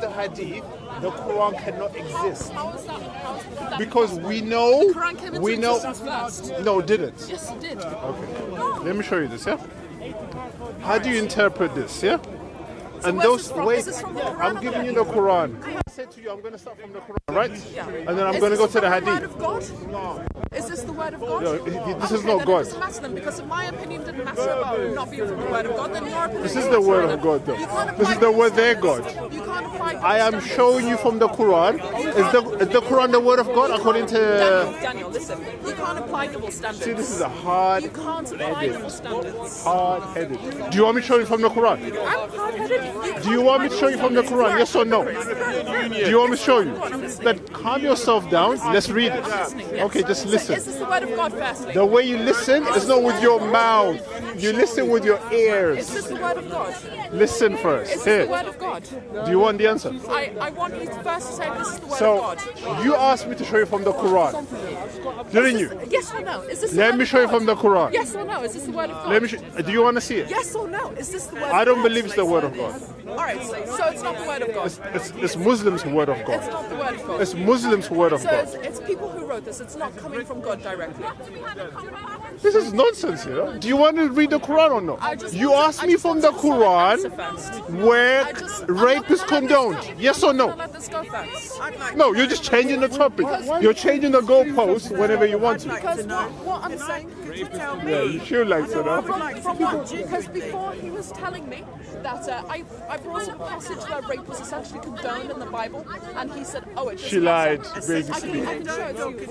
the hadith, the Quran cannot exist. How is that? Because we know, The Quran came into existence first. No, it didn't. Yes, it did. Okay. Let me show you this, yeah? How do you interpret this, yeah? So And where's those, this from? wait, Is this from the Quran I'm or giving the you the Quran. I said to you, I'm going to start from the Quran, right? Yeah. And then I'm going to go to the Is hadith. this the word of God? Is this the word of God? No, this is not then God. It doesn't matter then, because if my opinion didn't matter about not being from the word of God, then your opinion. This is the word of God, though. This is the word their God. You can't apply. I am showing you from the Quran. Is the Quran the word of God according to... Daniel, listen. You can't apply double standards. See, this is a hard... You can't apply double standards. Hard-headed. Do you want me to show you from the Quran? I'm hard-headed. Do you want me to show you from the Quran? Yes or no? Do you want me to show you? Then calm yourself down. Let's read it. Okay, just listen. Is this the word of God firstly? The way you listen is not with your mouth. You listen with your Is ears. this the word of God? Listen first. Is this the Here. word of God? Do you want the answer? I want you to first say this is the word So, of God. you asked me to show you from the Quran. Didn't you? Yes or no? Is this the Let word me of show you God? from the Quran. Yes or no? Is this the word of God? Let me. Do you want to see it? Yes or no? Is this the word I of don't God? believe it's the word of God. Alright, so it's not the word of God. It's Muslims' word of It's God. not the word of God. It's Muslims' word of So God. it's people who wrote this. It's not coming from God directly. This is nonsense, you know. Do you want to read the Quran or not? I just You wanted- asked I me just from the wanted to let Quran this first. where I'm rape not is gonna let this condoned. go. Yes or I'm no? not gonna let this go first. No, you're just changing the topic. You're changing the goalpost whenever you want to. Because what I'm saying, Yeah, you should like to know. from what? Because before he was telling me that I brought up a passage where rape was essentially condoned in the Bible, and he said, "Oh, it's." She lied, I basically. can show it to you.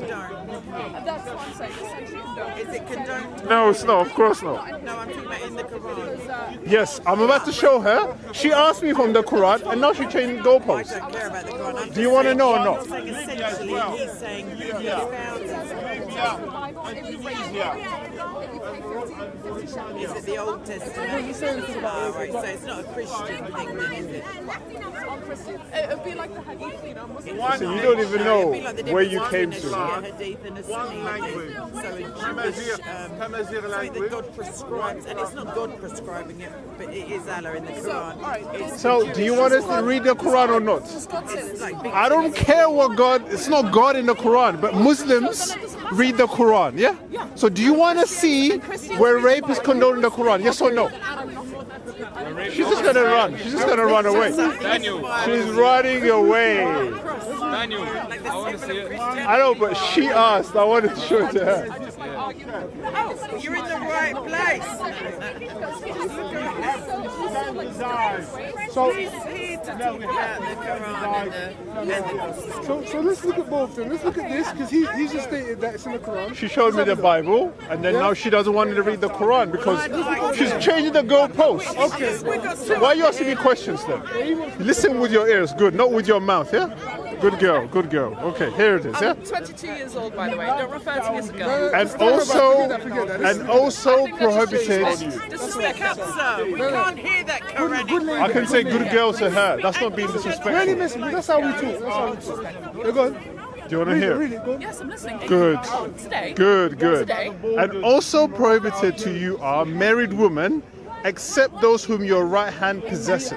That's what I'm saying. Essentially condoned. Is it condoned? No, it's not. Of course not. No, I'm talking about in the Quran. Yes, I'm about to show her. She asked me from the Quran, and now she changed the I goalpost. don't care about the Quran. I'm Do you want to know or I'm not? saying essentially he's saying he found. Is it the Old Testament? Ah, right. So it's not a Christian thing then, is it? It would be like the hadith, you know. Muslims. So you don't even know It'd be like the where you difference came between to. a Shia hadith and a Sunni hadith. So a Jewish, something that God prescribes, and it's not God prescribing it, but it is Allah in the Quran. It's So, do you want us to read the Quran or not? like big I don't care what God. It's not God in the Quran, but Muslims read the Quran. Yeah. So, do you want to see where rape is condoned in the Quran? Yes or no? She's just gonna run. She's just gonna run away. Daniel, She's running away. Daniel, I want to see it. I know, but she asked. I wanted to show it to her. Oh, you're in the right place. So, He's here to talk about the Quran and the so let's look at both of them. Let's look at this, because he's just stated that it's in the Quran. She showed me the Bible, and then now she doesn't want me to read the Quran because she's changing the goalpost. Okay. So why are you asking me questions then? Listen with your ears, good, not with your mouth, yeah? Good girl, good girl. Okay, here it is, yeah? I'm 22 years old, by the way. Don't refer to me as a girl. And also prohibited. Speak up, sir. We can't hear that Quranic. I can say good girl to her. That's not being Really disrespectful. miss me. That's how we talk. That's how we talk. Yeah, go on. Do you want to hear? Read it, go on. Yes, I'm listening. Good. Today. Good, good. Today. And also prohibited to you are married women, except those whom your right hand possesses.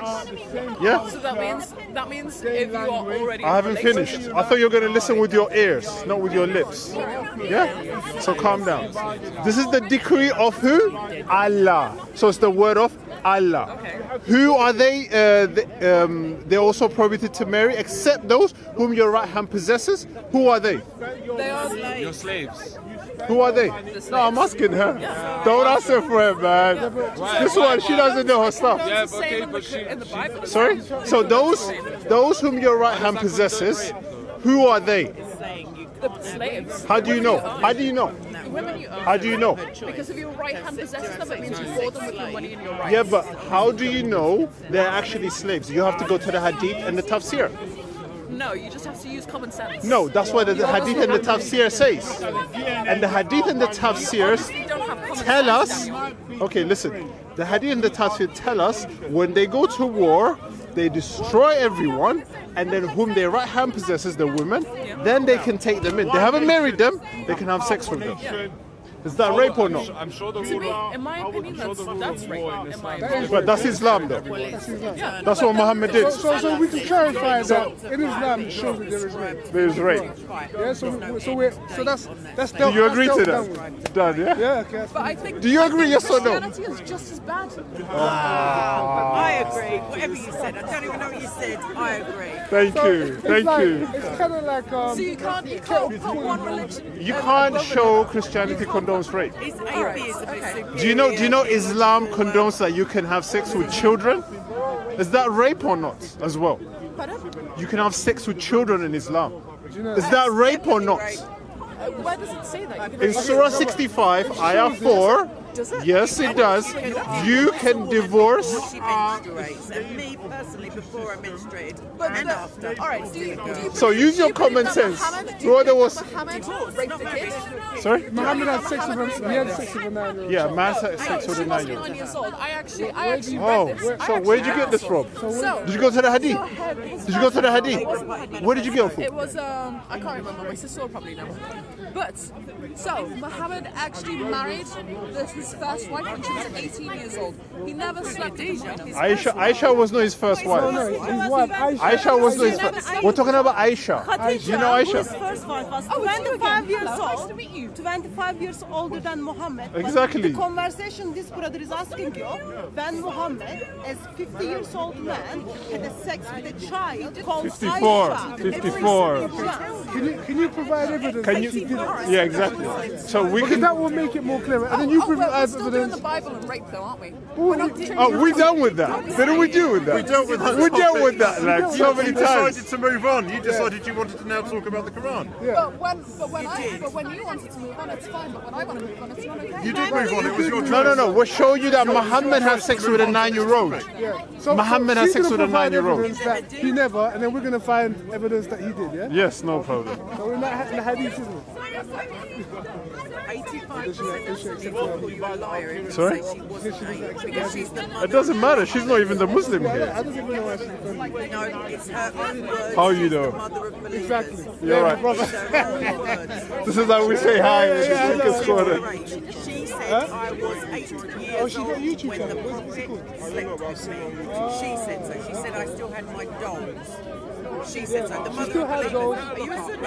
Yeah? So that means if you are already. I haven't finished. I thought you were going to listen with your ears, not with your lips. Yeah? So calm down. This is the decree of who? Allah. So it's the word of Allah. Okay. Who are they? They're also prohibited to marry, except those whom your right hand possesses. Who are they? They are. Your slaves. Who are they? No, I'm asking her. Don't ask her for it, man. This one, she doesn't know her stuff. Yeah, It's the okay, same in but the Bible. Sorry? So those whom your right hand possesses, who are they? The slaves. How do you know? How do you know? The women you own. How do you know? Because if your right hand possesses them, it means you bought them with your money in your right. Yeah, but how do you know they're actually slaves? You have to go to the hadith and the tafsir. No, you just have to use common sense. No, that's what the hadith and the tafsir says. And the hadith and the tafsirs You don't have common tell sense, us, Daniel. okay, listen, the hadith and the tafsir tell us when they go to war, they destroy everyone, and then whom their right hand possesses, the women, then they can take them in. They haven't married them, they can have sex with them. Is that rape or not? I'm sure the To me, rule. in my opinion, that's rape. In my That opinion. is But that's Islam though. Yeah, That's what Muhammad did. So we can clarify that in Islam it shows that there is rape. There is rape. Yeah, so that's Do you agree to done with. that? Done, yeah? Yeah, okay. But I think. Do you agree, I think yes or no? Christianity is just as bad. I agree. Whatever you said, I don't even know what you said. I agree. Thank you, It's thank like, you. It's kind of like So you can't put one religion. You can't show Christianity condones rape. It's atheism. It's superior. Do you know Islam condones that you can have sex with children? Is that rape or not as well? Pardon? You can have sex with children in Islam. know- Is that rape or not? Where does it say that? You In Surah 65, Ayah 4, Does it? yes it does, you can divorce. She menstruates, and me personally, before I menstruated and after. All right. Do you So use your common sense. Brother was, Muhammad raped the kid? sorry? Muhammad had sex with him. He had sex with a 9-year-old. Yeah, man had sex with She a was 9-year-old. 9 years old. I actually Oh, read this. so where did you get this from? So, Did you go to the Hadith? Did you go to the Hadith? Where did you go from? It was I can't remember. My sister will probably know. But so Muhammad actually married his first wife when she was 18 years old. He never slept with a minor. Aisha was not his first wife. His wife, Aisha was not his first. We're talking about Aisha. Do you know His Aisha? first wife was Oh, it's you 25 again. years Hello, nice old. to meet you. 25 years older than Muhammad. But Exactly. The conversation this brother is asking you, when Muhammad, as 50 years old man, had a sex with a child called 54. Aisha. 54. can you provide evidence? Can that you? he did it? Yeah, exactly. So we Because can. that will make it more clear. And then you We're provide still doing evidence. the Bible and rape, though, aren't we? Oh, we done with that. Didn't we deal with that? We dealt with that. We dealt with that like so many times. decided to move on. You decided you wanted to now talk about the Quran. But when you wanted to move on, it's fine. But when I want to move on, it's not okay. You did move on. It was your choice. No. We're showing you that Muhammad had sex with a 9-year-old. Yeah. So, Muhammad so had she's sex gonna with a provide 9-year-old. evidence that he never, and then we're going to find evidence that he did, yeah? Yes, no problem. So in the hadith, isn't it? 85% you are a liar if you Sorry? say she wasn't raped, because she's the mother. It doesn't matter. She's not even the Muslim I here. don't even know why she's defending. No, it's her own words. How you She's know? the mother of believers. Exactly. You're right. brother. It's her own words. This is how we say hi in the I know. chicken squad. She said I was 8 years she got a old YouTube when channel. the What's it Prophet slept with me. She said so. She said I still had my dolls. She said so. The mother still of had believers. dolls. Are you a Sunni?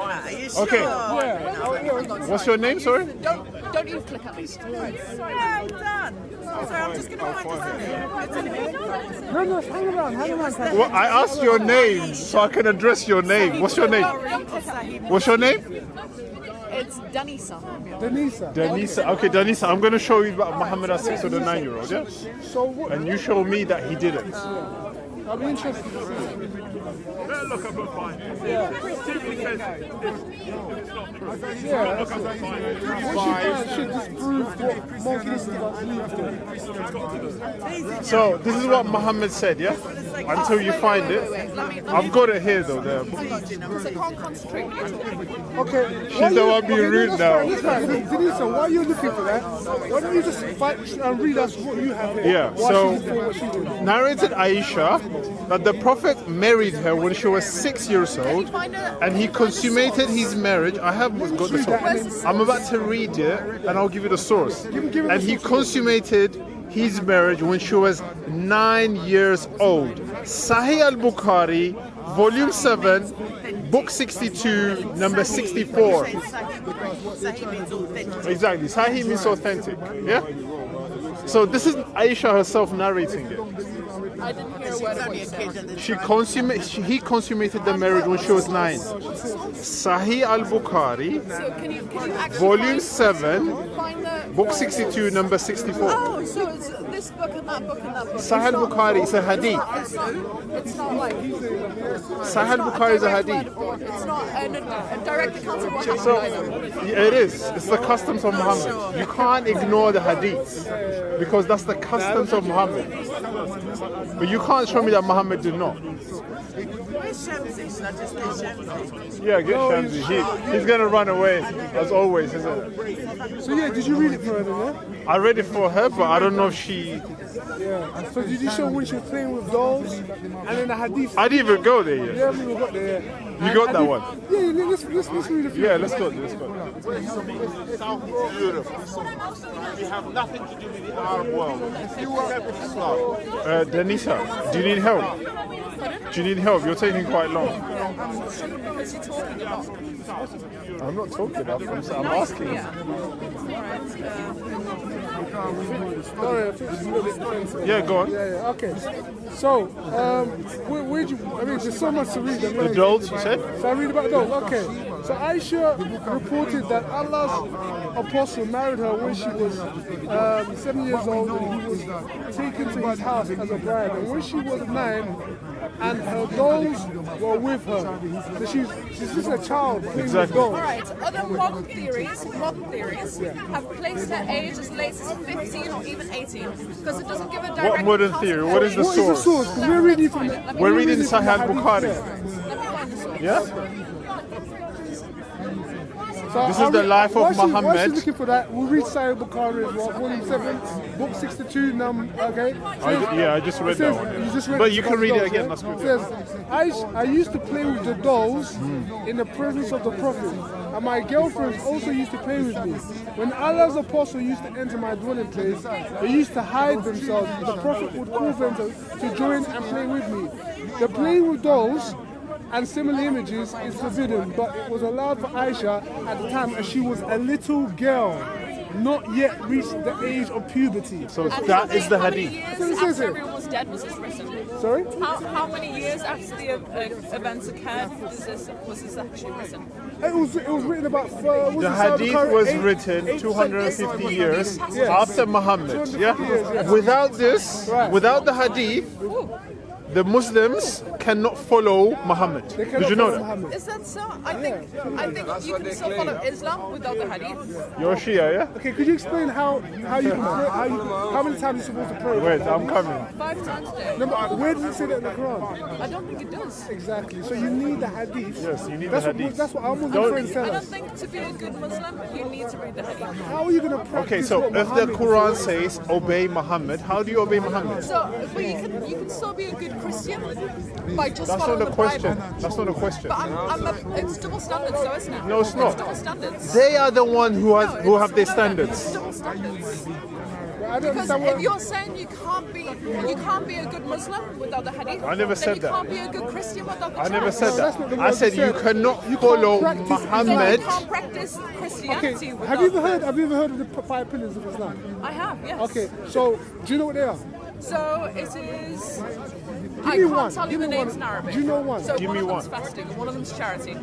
Are you sure? Okay. Yeah. What's your name, sorry? Don't even click at me. Yeah, I'm done. So I'm just going to practice it. No, hang around. Well, I asked your name so I can address your name. What's your name? What's your name? It's Danisa. Denisa. Danisa. Okay, Danisa, I'm going to show you about Muhammad has sex with a 9-year-old, yeah? So what? And you show me that he didn't. I'll be interested to see. Look, I'm not fine. Yeah, that's it. What she finds should disprove what most Muslims believe. So, this is what Muhammad said, yeah? Until you find it. I've got it here, though. There. Because I can't concentrate when you're talking. Okay. She's the one being rude now. Denisa, while you're looking for that, why don't you just fight and read us what you have here? Yeah, Why so- she's doing what she did. Narrated Aisha that the Prophet married her when she was 6 years old and he consummated his marriage. I have got the source. I'm about to read it and I'll give you the source. And he consummated his marriage when she was 9 years old. Sahih al-Bukhari, volume 7, book 62, number 64. Exactly, Sahih means authentic. Yeah? So this is Aisha herself narrating it. I didn't hear a word of what you said. He consummated the marriage when she was 9. Sahih al-Bukhari, So can you actually volume 7, find the book 62, number 64. Oh, so it's this book and that book and that book. Sahih al-Bukhari is a hadith. It's not like Sahih al-Bukhari is a hadith. It's not a direct account of what happened So either. it is. It's the customs of Muhammad. You can't ignore the hadiths because that's the customs of Muhammad. But you can't show me that Muhammad did not. Where's Shamsi? Should I just get Shamsi? Yeah, get Shamsi. He's gonna run away as always, isn't it? So yeah, did you read it for her then, yeah? I read it for her, but I don't know if she Yeah. So did you show when she was playing with dolls? And then the hadith. I didn't even go there yet. Yeah, we got there. You got that one? Yeah, let's read a few. Yeah, let's go. Let's go. Beautiful. We have nothing to do with the Arab world. You are Islam. Denisa, do you need help? Do you need help? You're taking quite long. I'm not talking. I'm asking. Sorry, I think she's a little bit defensive. Yeah, go on. Yeah, okay. So, where'd you, I mean, there's so much to read. The dolls, you said? So I read about dolls, okay. So Aisha reported that Allah's apostle married her when she was 7 years old and he was taken to his house as a bride. And when she was 9, and her dolls were with her. So she's just a child playing with dolls. Alright, other modern theories have placed her age as late as 15 or even 18 because it doesn't give a direct... What modern theory? What is the What is the source? 'Cause we're reading from... We're reading Sahih Bukhari. Let me find the source. Yeah? So This is the life of while Muhammad. While she's looking for that, we'll read Sahih Bukhari as well, volume 7, book 62, okay? I just read that one. You just read But you about can read it dolls, again, yeah? that's good. It says, I used to play with the dolls in the presence of the Prophet, and my girlfriends also used to play with me. When Allah's apostle used to enter my dwelling place, they used to hide themselves. The Prophet would call them to join and play with me. The playing with dolls and similar images is forbidden, but it was allowed for Aisha at the time as she was a little girl, not yet reached the age of puberty. So that is the How many hadith. years after everyone was dead was this written? Sorry? How many years after the events occurred was this actually written? It was written about... The hadith was written 250 years after Muhammad. Yeah? Without this, without the hadith, the Muslims cannot follow Muhammad. Did you know that? Is that so? I think you can still follow Islam without the hadith. You're Shia, yeah? Okay, could you explain how you can pray, how many times you're supposed to pray? Wait, I'm coming. 5 times a day. No, but where does it say that in the Quran? I don't think it does. Exactly. So you need the hadith. Yes, you need That's the what, hadith. that's what our Muslim Don't- friends I tell don't us. think to be a good Muslim you need to read the hadith. How are you going to practice Okay, so what if the Muhammad Quran says? says obey Muhammad, how do you obey Muhammad? So, but you can still be a good Christian by just That's following not the question. Bible. That's not a question. But it's double standards, though, isn't it? No, it's not. double standards. They are the one who have their standards. It's double standards. I don't Because understand if what... you're saying you can't be a good Muslim without the hadith, I never said then that. you can't be a good Christian without the I never Quran. said that's not the that. I word said you you said. cannot You can't follow practice So Muhammad. you can't practice Christianity Okay, without have you ever heard of the 5 pillars of Islam? I have, yes. Okay, so do you know what they are? So it is... I me can't one. tell you Give the me names one. in Arabic. Do you know one? So Give one me of them's one. fasting, and one of them's charity.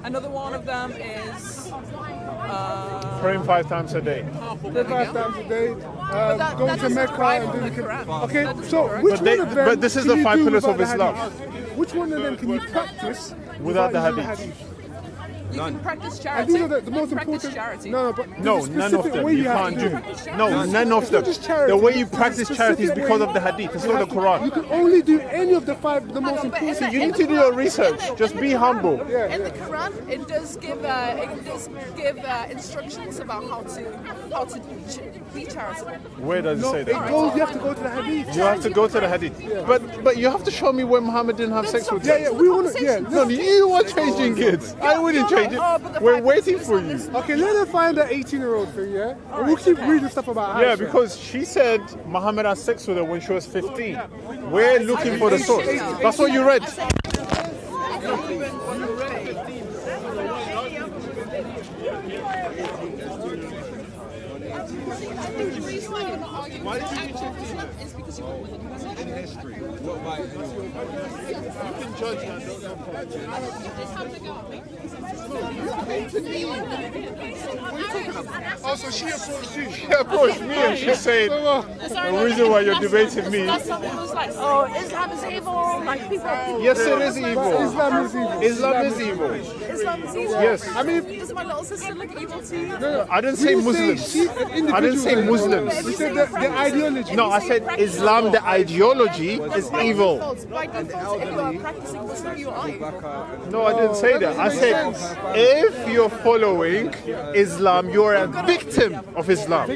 Another one of them is... Praying 5 times a day. Pray 5 times a day, going that to doesn't Mecca rhyme and on doing the Quran. Okay, That doesn't so rhyme. which But they- one of them but this is can the you 5 do pillars of without the Islam. hadith? Which one of them can you practice Without the using hadith? You can practice And charity. these are the You most can practice important. charity. No, but No, there's a none of specific them. way You have can't to do. it. No, none of It's them. not just charity. The way you There's a practice charity is specific because way. of the hadith. It's You not the have to- Quran. You can only do any of the 5, the most But in important. the- You in need the to do your Quran- research. in the- Just in be the humble. Quran- In the Quran, it does give instructions about how to be charitable. Where does it No, say it that? goes. You have to go to the hadith. You have to go to the hadith. But you have to show me where Muhammad didn't have Then sex stop with Yeah, them. yeah, we want to. Yeah, No, you are changing kids. I wouldn't change it. We're waiting for you. okay, let her find that 18-year-old thing, yeah? And we'll keep reading stuff about Aisha. Yeah, because she said Muhammad had sex with her when she was 15. We're looking for the source. That's what you read. The reason why you're not arguing with actual Muslim is because you're with In history, what about You can judge that. Just have to go. Oh, so she approached you. She approached me and she said, the reason why you're debating me. That's someone who's like, oh, Islam is evil. Like people. Yes, it is evil. Islam is evil. Islam is evil. Islam is evil. Yes. I mean, does my little sister look evil to you? I didn't say We say Muslims. she- an I didn't didn't say Muslims. You said the ideology. No, I said Islam, the ideology is evil. By default, if you are practicing Muslim, you are evil. No, I didn't say that. I said if you're following Islam, you're a victim of Islam.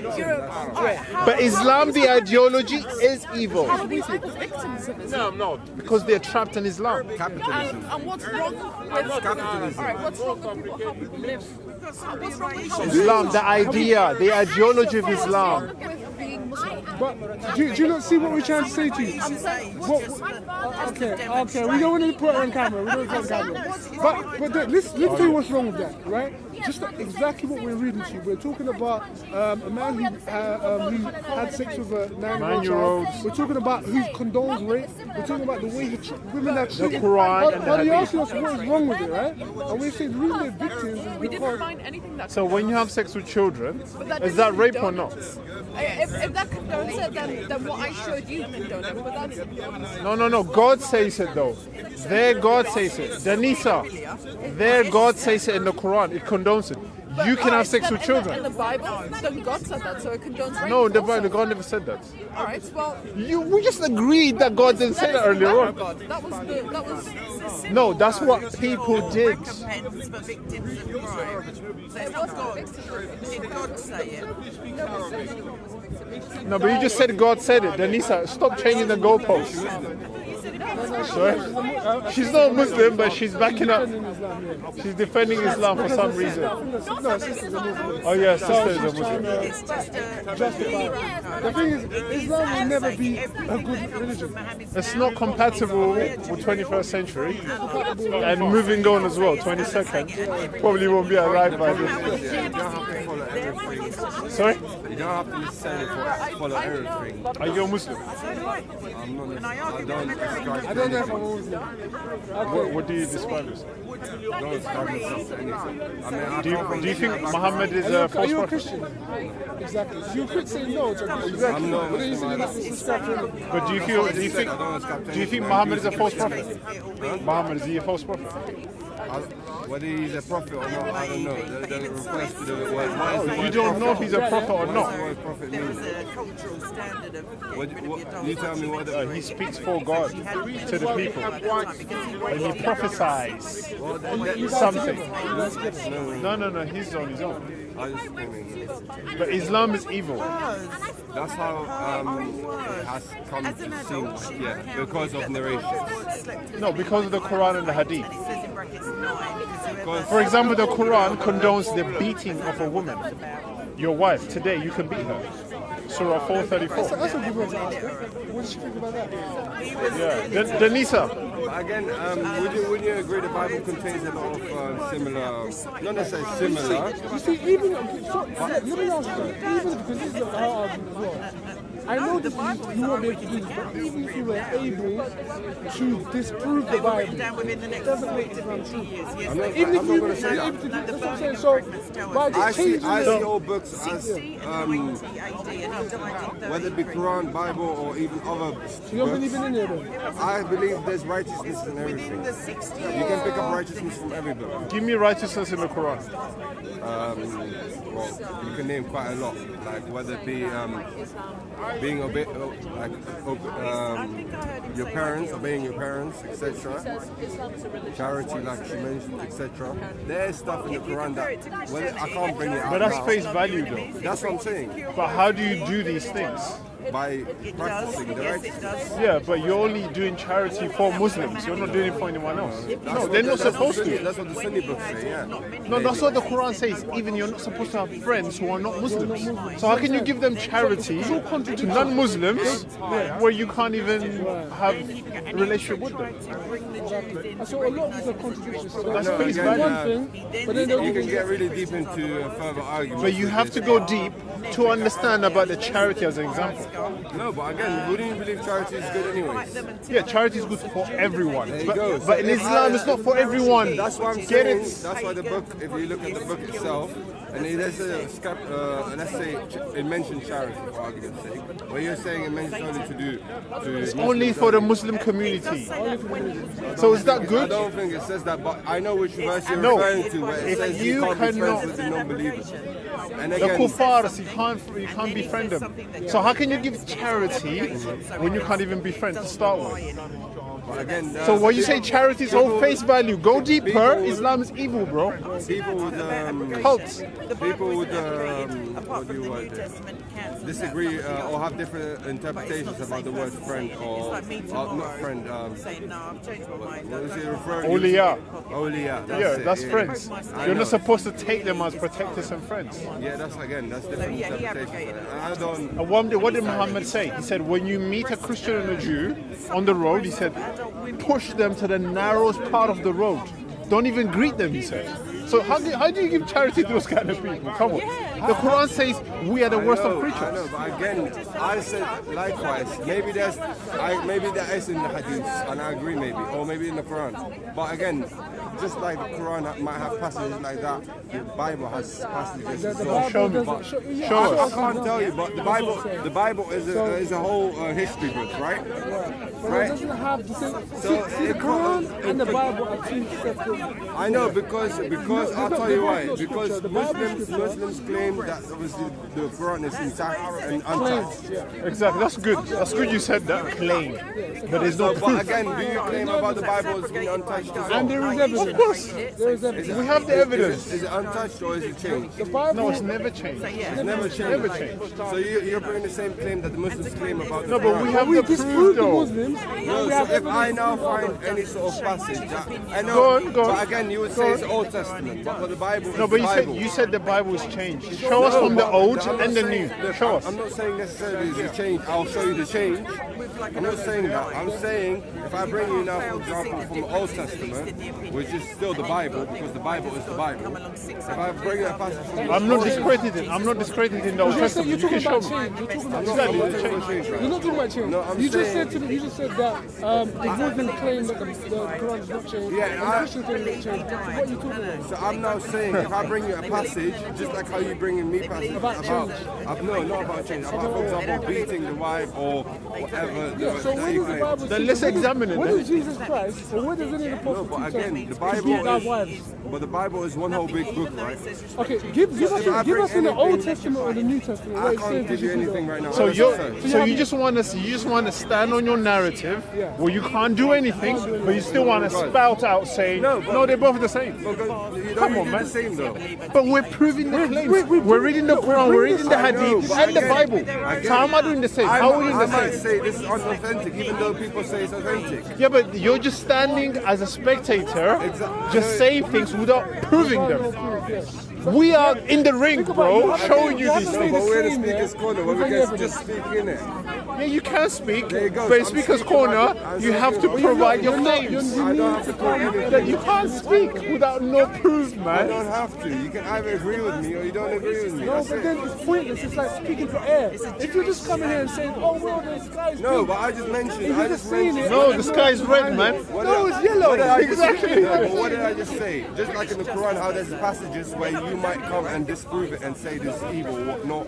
But Islam, the ideology, is evil. How are these people victims of Islam? No, because they're trapped in Islam. And what's wrong with capitalism? Alright, what's wrong with people, how people live? What's wrong with how Islam, the idea, the ideology of Islam. with being Muslim? But do you not see what we're trying to say to you? I'm saying, Okay, we don't want to put it on camera. We don't want to put it on camera. But let's tell you what's wrong with that, right? Just exactly what we're reading to you. We're talking about a man who had sex with a 9-year-old child. We're talking about who condones rape. We're talking about the way women are treated. The Quran and the But you're Hadith. asking us what is wrong with it, right? And we're saying the reason they're victims is we didn't because... find anything that So when you have sex with children, But is that doesn't rape condone or not? it. If that condones it, then what I showed you condone it. But that's No. God says it though. Their God says it. Denisa, their God says it in the Quran. It condones it. You can have sex with In children. the Bible, then God said that, so it condones rape. No, in the also. Bible, God never said that. All right, well, We just agreed that God didn't say that earlier on. God. That was No, that's what people did. Recompense for victims of crime. So it's not God. Did God say it? No, but you just said God said it. Denisa, stop changing the goalposts. Sorry? She's not Muslim, but she's backing up. She's defending Islam for some reason. No, sisters are Muslim. Oh yeah, sister is a Muslim. It's just The thing is, Islam will never be a good religion. It's not compatible with 21st century and moving on as well. 22nd probably won't be alive by then. Sorry? You don't have to necessarily follow everything. Are you a Muslim? I'm not. I don't describe. I don't know if I'm a Muslim. What do you describe as? Don't describe myself to anything. I mean, I Do you think Muhammad is a Are false you a prophet? Christian? Exactly. You could say no to a Christian. I'm not But then you say Muslim. you're not to subscribe to anything. But do you think Muhammad is a false prophet? Muhammad, is he a false prophet? Whether he's a prophet or not, I don't know. That refers to the word. What is the You word don't know if he's a prophet or What does the not. word prophet there mean? was a cultural standard of You tell me what the... He speaks for God to the people. And he prophesies something. No, he's on his own. I just mean, But Islam is evil. that's how it has come to seem, yeah, because of narration. No, because of the Quran and the Hadith. it says in brackets 9. For example, the Quran condones the beating of a woman. Your wife, today, you can beat her. Surah 434. That's a good one to ask. What did you think about that? Yeah. Denisa, Again, would you agree the Bible contains a lot of similar, not necessarily similar, You see, even let me ask you something. Even because this is our argument as well. I know that you won't be able to do this, but even if you were able to disprove the Bible, it doesn't make it untrue. Even if you were able to do that's what I'm saying. So, by just changing I see the... all books as, whether it be Quran, Bible, or even other You don't books, believe in any of them? I believe there's righteousness in everything. You can pick up righteousness from every book. give me righteousness in the Quran. Well, you can name quite a lot, like whether it be being your parents, obeying your parents, etc. Charity, like she mentioned, etc. There's stuff in the Quran that, well, I can't bring it out But that's now. face value though. That's what I'm saying. But how do you do these things? By practicing the righteousness. Yeah, but you're only doing charity for Muslims. You're not doing it for anyone else. No, they're not supposed to. That's what the Sunni books say, yeah. No, that's what the Quran says. Even you're not supposed to have friends who are not Muslims. So how can you give them charity to non-Muslims where you can't even have a relationship with them? So a lot of these are contradictions. So That's that's face one value. thing, but then they'll You give can you... get really deep into a further argument. But you have to go deep to understand about the charity as an example. Go on. No, but again, wouldn't you believe charity is good anyway? Yeah, charity is good for everyone. There you go. But in Islam, it's not for everyone. That's what I'm Get saying. it? That's why the book, if you look at the book itself, and there's let's say it mentions charity for argument's sake, where you're saying it mentions only It's only for the Muslim community. So is that I good? don't think it says that, but I know which verse you're No. referring to, where it If says you you can't be cannot- friends with the non-believers. And The again, kuffars, you can't befriend them. So how can you give charity when you can't even befriend to start with? again, So when you say charity is all face value, go deeper. Islam is evil, bro. people would Cults. people would what do you want there? Disagree or have different interpretations about the word friend or not friend. Saying, no, I've changed my mind. What is it referring? Awliya. Awliya. Yeah, that's friends. I You're know. not supposed to take them as protectors and friends. Yeah, that's different yeah, he interpretations. abrogated it. I don't. And what did Muhammad say? He said, when you meet a Christian and a Jew on the road, he said, push them to the narrowest part of the road. Don't even greet them, he said. So how do you give charity to those kind of people? Come on. The Quran says we are the worst of I know, creatures. but again, I said likewise. Maybe there is in the hadith, and I agree maybe, or maybe in the Quran. But again, just like the Quran might have passages like that, the Bible has passages as well. Show me. doesn't Show I us. can't tell you, but the Bible is a whole history book, right? But it doesn't have the same. See, the Quran and the Bible are two separate. I know because I'll tell you why. Because Muslims claim that obviously the Quran is intact and untouched. Exactly. That's good. That's good you said that. Claim. But there's no But proof. again, do you claim about the Bible as being untouched as well? And there is evidence. Of course. There is evidence. We have the evidence. Is it untouched or is it changed? The Bible. No, it's never changed. It's never changed. Never changed. So you're bringing the same claim that the Muslims claim about the No, but Quran. we have we the disprove proof the though. Muslims. No, we so have if I evidence now to prove find any sort of passage, I know, Go on. but again, you would say it's Old Testament, but the Bible No, is but the Bible. you said the Bible is changed. Show us from the old and the new. Show us. I'm not saying necessarily it's a change. I'll show you the change. I'm not saying that. I'm saying if I bring you now, for example, from the Old Testament, which is still the Bible, because the Bible is the Bible. If I bring you a passage from the I'm not discrediting. I'm not discrediting the Old You're Testament. You talking can show about me. change. You're talking I'm about not change. talking about change, right? You're not talking about change. No, I'm you just saying- said that the Muslims claim that the Quran is not changed. Yeah, and the Christians claim it's changed. So what are you talking about? So I'm now saying if I bring you a passage, just like how you bring in me passage About change. no, not about change. About, for example, beating the wife or whatever. Yeah, so that when you does the claim. Bible Then say- let's examine it When then. does Jesus Christ, or when does any of the No, prophets but teach again, us the to Bible beat our is. wives? But the Bible is one whole big book, right? Okay, give if I us in bring the Old anything- Testament or the New Testament. I where it can't says give you that you anything can- right now. So Unnecessary. you just want to stand on your narrative where you can't do anything, but you still want to spout out saying no, they're both the same. Because you Come don't on, do the man. same though. But we're proving the claims. We're reading the Quran, we're reading the Hadith, but and the again- Bible. again- So how am I doing the same? How are we doing I the might same? say this is unauthentic, even though people say it's authentic. Yeah, but you're just standing as a spectator, just saying things without proving them. We are in the ring, bro, showing you these No, things. but we're in the speaker's corner where we can just speak in it. Yeah, you can speak, There you go. but in So I'm Speaker's speaking Corner, about- I'm you have to speaking- provide your claims. I don't have to prove That anything. you can't speak without no proof, I man. don't have to. You can either agree with me or you don't agree with me. No, That's but it. then it's pointless. It's like speaking to air. If you just come in here and say, "Oh well, the sky's No, pink," but I just mentioned. If I you're just just saying mentioned. it, No, the sky is red, man. No, it's yellow. What did I just- Exactly. No, but what did I just say? Just like in the Quran, how there's passages where you might come and disprove it and say this is evil or whatnot.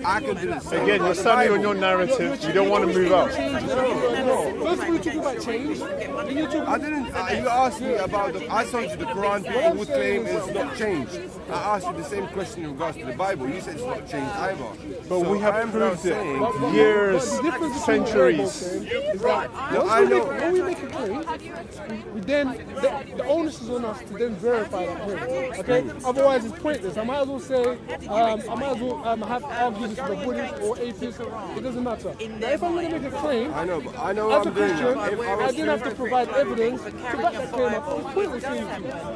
I can do the same. Again, you're standing on your narrative. You don't want to move out. First of all, you're talking about change. Then you're talking. I didn't. You asked me about the. I told you the Quran people would claim it's not changed. I asked you the same question in regards to the Bible. You said it's not changed either. But So we have I'm now proved it. saying- Years, The difference between what we're both centuries. saying is that No, once I know. when we make a claim, we then the onus is on us to then verify that claim. Okay? Otherwise, it's pointless. I might as well say, I might as well have argued this with a Buddhist or atheist. It doesn't matter. in Now, their if I'm going to mind. make a claim, I know, but I know as what a I'm doing. Christian, Now. If I I was didn't have to provide evidence to back that claim up. It's pointless for you.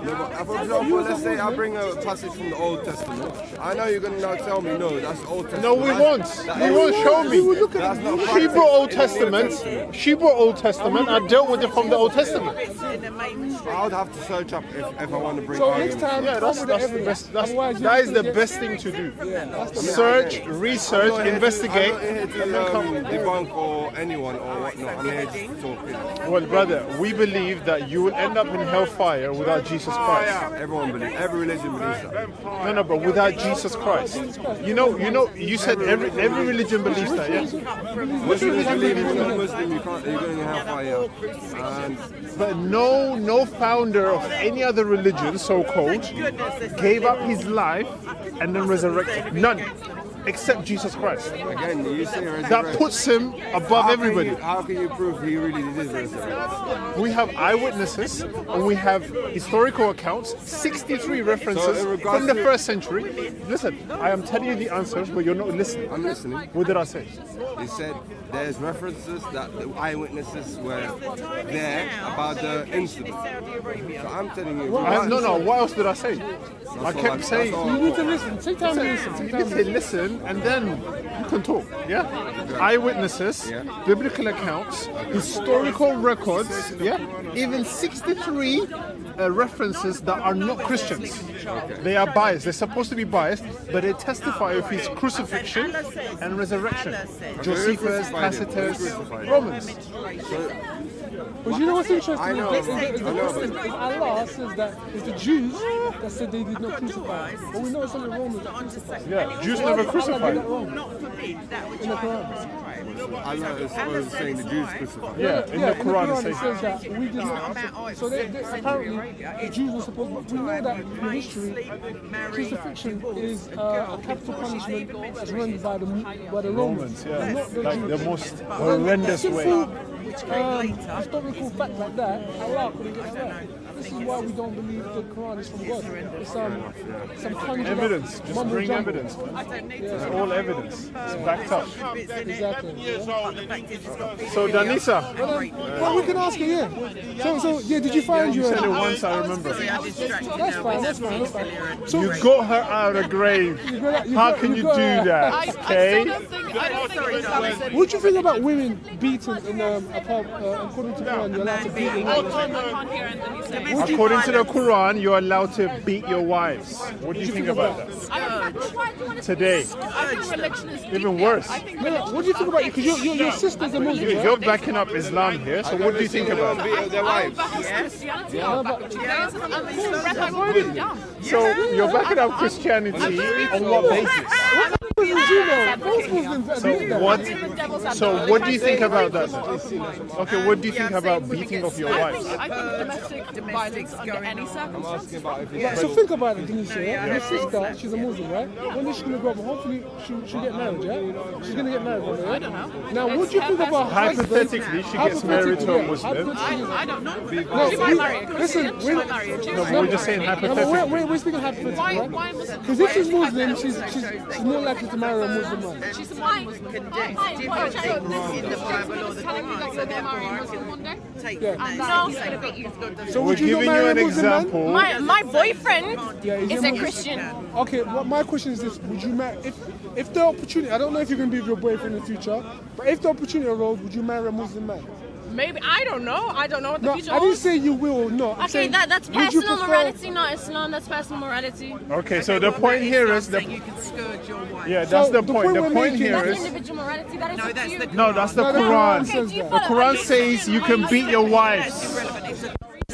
No, but for example, let's say I bring a passage from the Old Testament. I know you're going to now tell me, no, that's Old Testament. No, we won't. We won't. Show me. That's not She practice brought Old in the New Testament. She brought Old Testament. I dealt with it from the Old Testament. In the mainstream. I would have to search up if I want to bring So arguments. next time, Yeah, come that's with the the evidence. best. Otherwise, That is you're the gonna best get- thing to do. That's the Search, research, I'm not investigate. here to debunk or anyone or whatnot. I'm here to talk. Well, brother, we believe that you will end up in hellfire without Jesus Christ. Everyone believes. Every religion believes that. No, but without Jesus Christ. You said every religion believes that, yeah? Muslims believe if you're not Muslim, you're going to hellfire. And But no founder of any other religion, so-called, gave up his life and then resurrected. None. Except Jesus Christ. again, you say That resurrect. puts him above everybody. How can you prove he really did resurrect? We have eyewitnesses and we have historical accounts, 63 references So in regards from the to- first century. Listen, I am telling you the answers, but you're not listening. I'm listening. What did I say? He said there's references that the eyewitnesses were there about the incident. So I'm telling you. No, what else did I say? I all kept saying, that's all. You need to listen. Take time to listen. you Take need time to to say listen and then you can talk, yeah? Eyewitnesses, Yeah. biblical accounts, historical records, yeah? Even 63 references that are not Christians. They are biased. They're supposed to be biased, but they testify of his crucifixion and resurrection. Josephus, Tacitus, Romans. But you know what's interesting? I know. Is I know, but- Allah says that it's the Jews that said they did not crucify him. But we know it's only Romans that crucified him. Yeah, Jews So never Allah did crucified. that wrong Not forbid that which in the I Quran. Allah is always saying the Jews crucified. Yeah, in the Quran it it says says that we did not. So apparently the Jews were supposed. We know that in history, crucifixion is a capital punishment that's run by the Romans, yeah. not the Like Jews. the most horrendous way. Historical fact like that, Allah couldn't get it right. This is why we don't believe the Quran is from God. It's some conjured up Evidence, just mumbo bring jumbo. evidence. It's all evidence. It's backed up. Exactly. So Danisa, Well, we can ask her, yeah. So yeah, did you find you your? said it once, I remember. That's fine. That's fine. So You got her out of the grave. How can you do that? I Okay? don't think Islam said what do you think about women beaten in according to Quran? You're allowed to beat your I wife. can't hear Anthony say. According to the Quran, you're allowed to beat your wives. What do you think about that? Today, I think religion is even worse. I think No, religion what do you think about it? Because your sister's a Muslim, right? You're backing up Islam here, so what do you think about it? Beat their wives. Christianity. Judaism. So you're backing up Christianity on what basis? Muslims do know. Most Muslims So admit that. what? So what do you think about that? Then? Okay, what do you think about beating of your wives? I think domestic violence under any circumstances. Right, so think about it, Denisha. Yeah? Your sister, she's a Muslim, right? When is she going to grow up? Hopefully, she'll get married, yeah? She's going to get married one day, yeah? I don't know. Now, what do you think about Hypothetically, she gets married to a Muslim. I don't know. No, She might marry a Christian. listen, She might marry a Jew. No, but we're just saying No, but hypothetically. we're speaking hypothetically, Why right? Muslim? Because if she's Muslim, she's more likely to marry a Muslim man. She's a Muslim. In the Bible or the Quran, so therefore I can take Yeah. that. So We're would you not giving you marry an a Muslim man? example. My boyfriend Yeah, is a Muslim? Christian. Okay, well, my question is this: would you marry if the opportunity? I don't know if you're going to be with your boyfriend in the future, but if the opportunity arose, would you marry a Muslim man? Maybe I don't know. I don't know what the No, future I didn't holds. say you will or not. I'm Okay, saying, that's would you personal prefer- morality, not Islam. That's personal morality. Okay, so the point here is that the you can scourge your wife. yeah, that's So the the point. point The we're point making- here That's is individual morality. That is No, up to that's you. the no, that's the No, the Quran. Quran says Do you that. The follow- Quran says you can beat your wives. irrelevant. It's a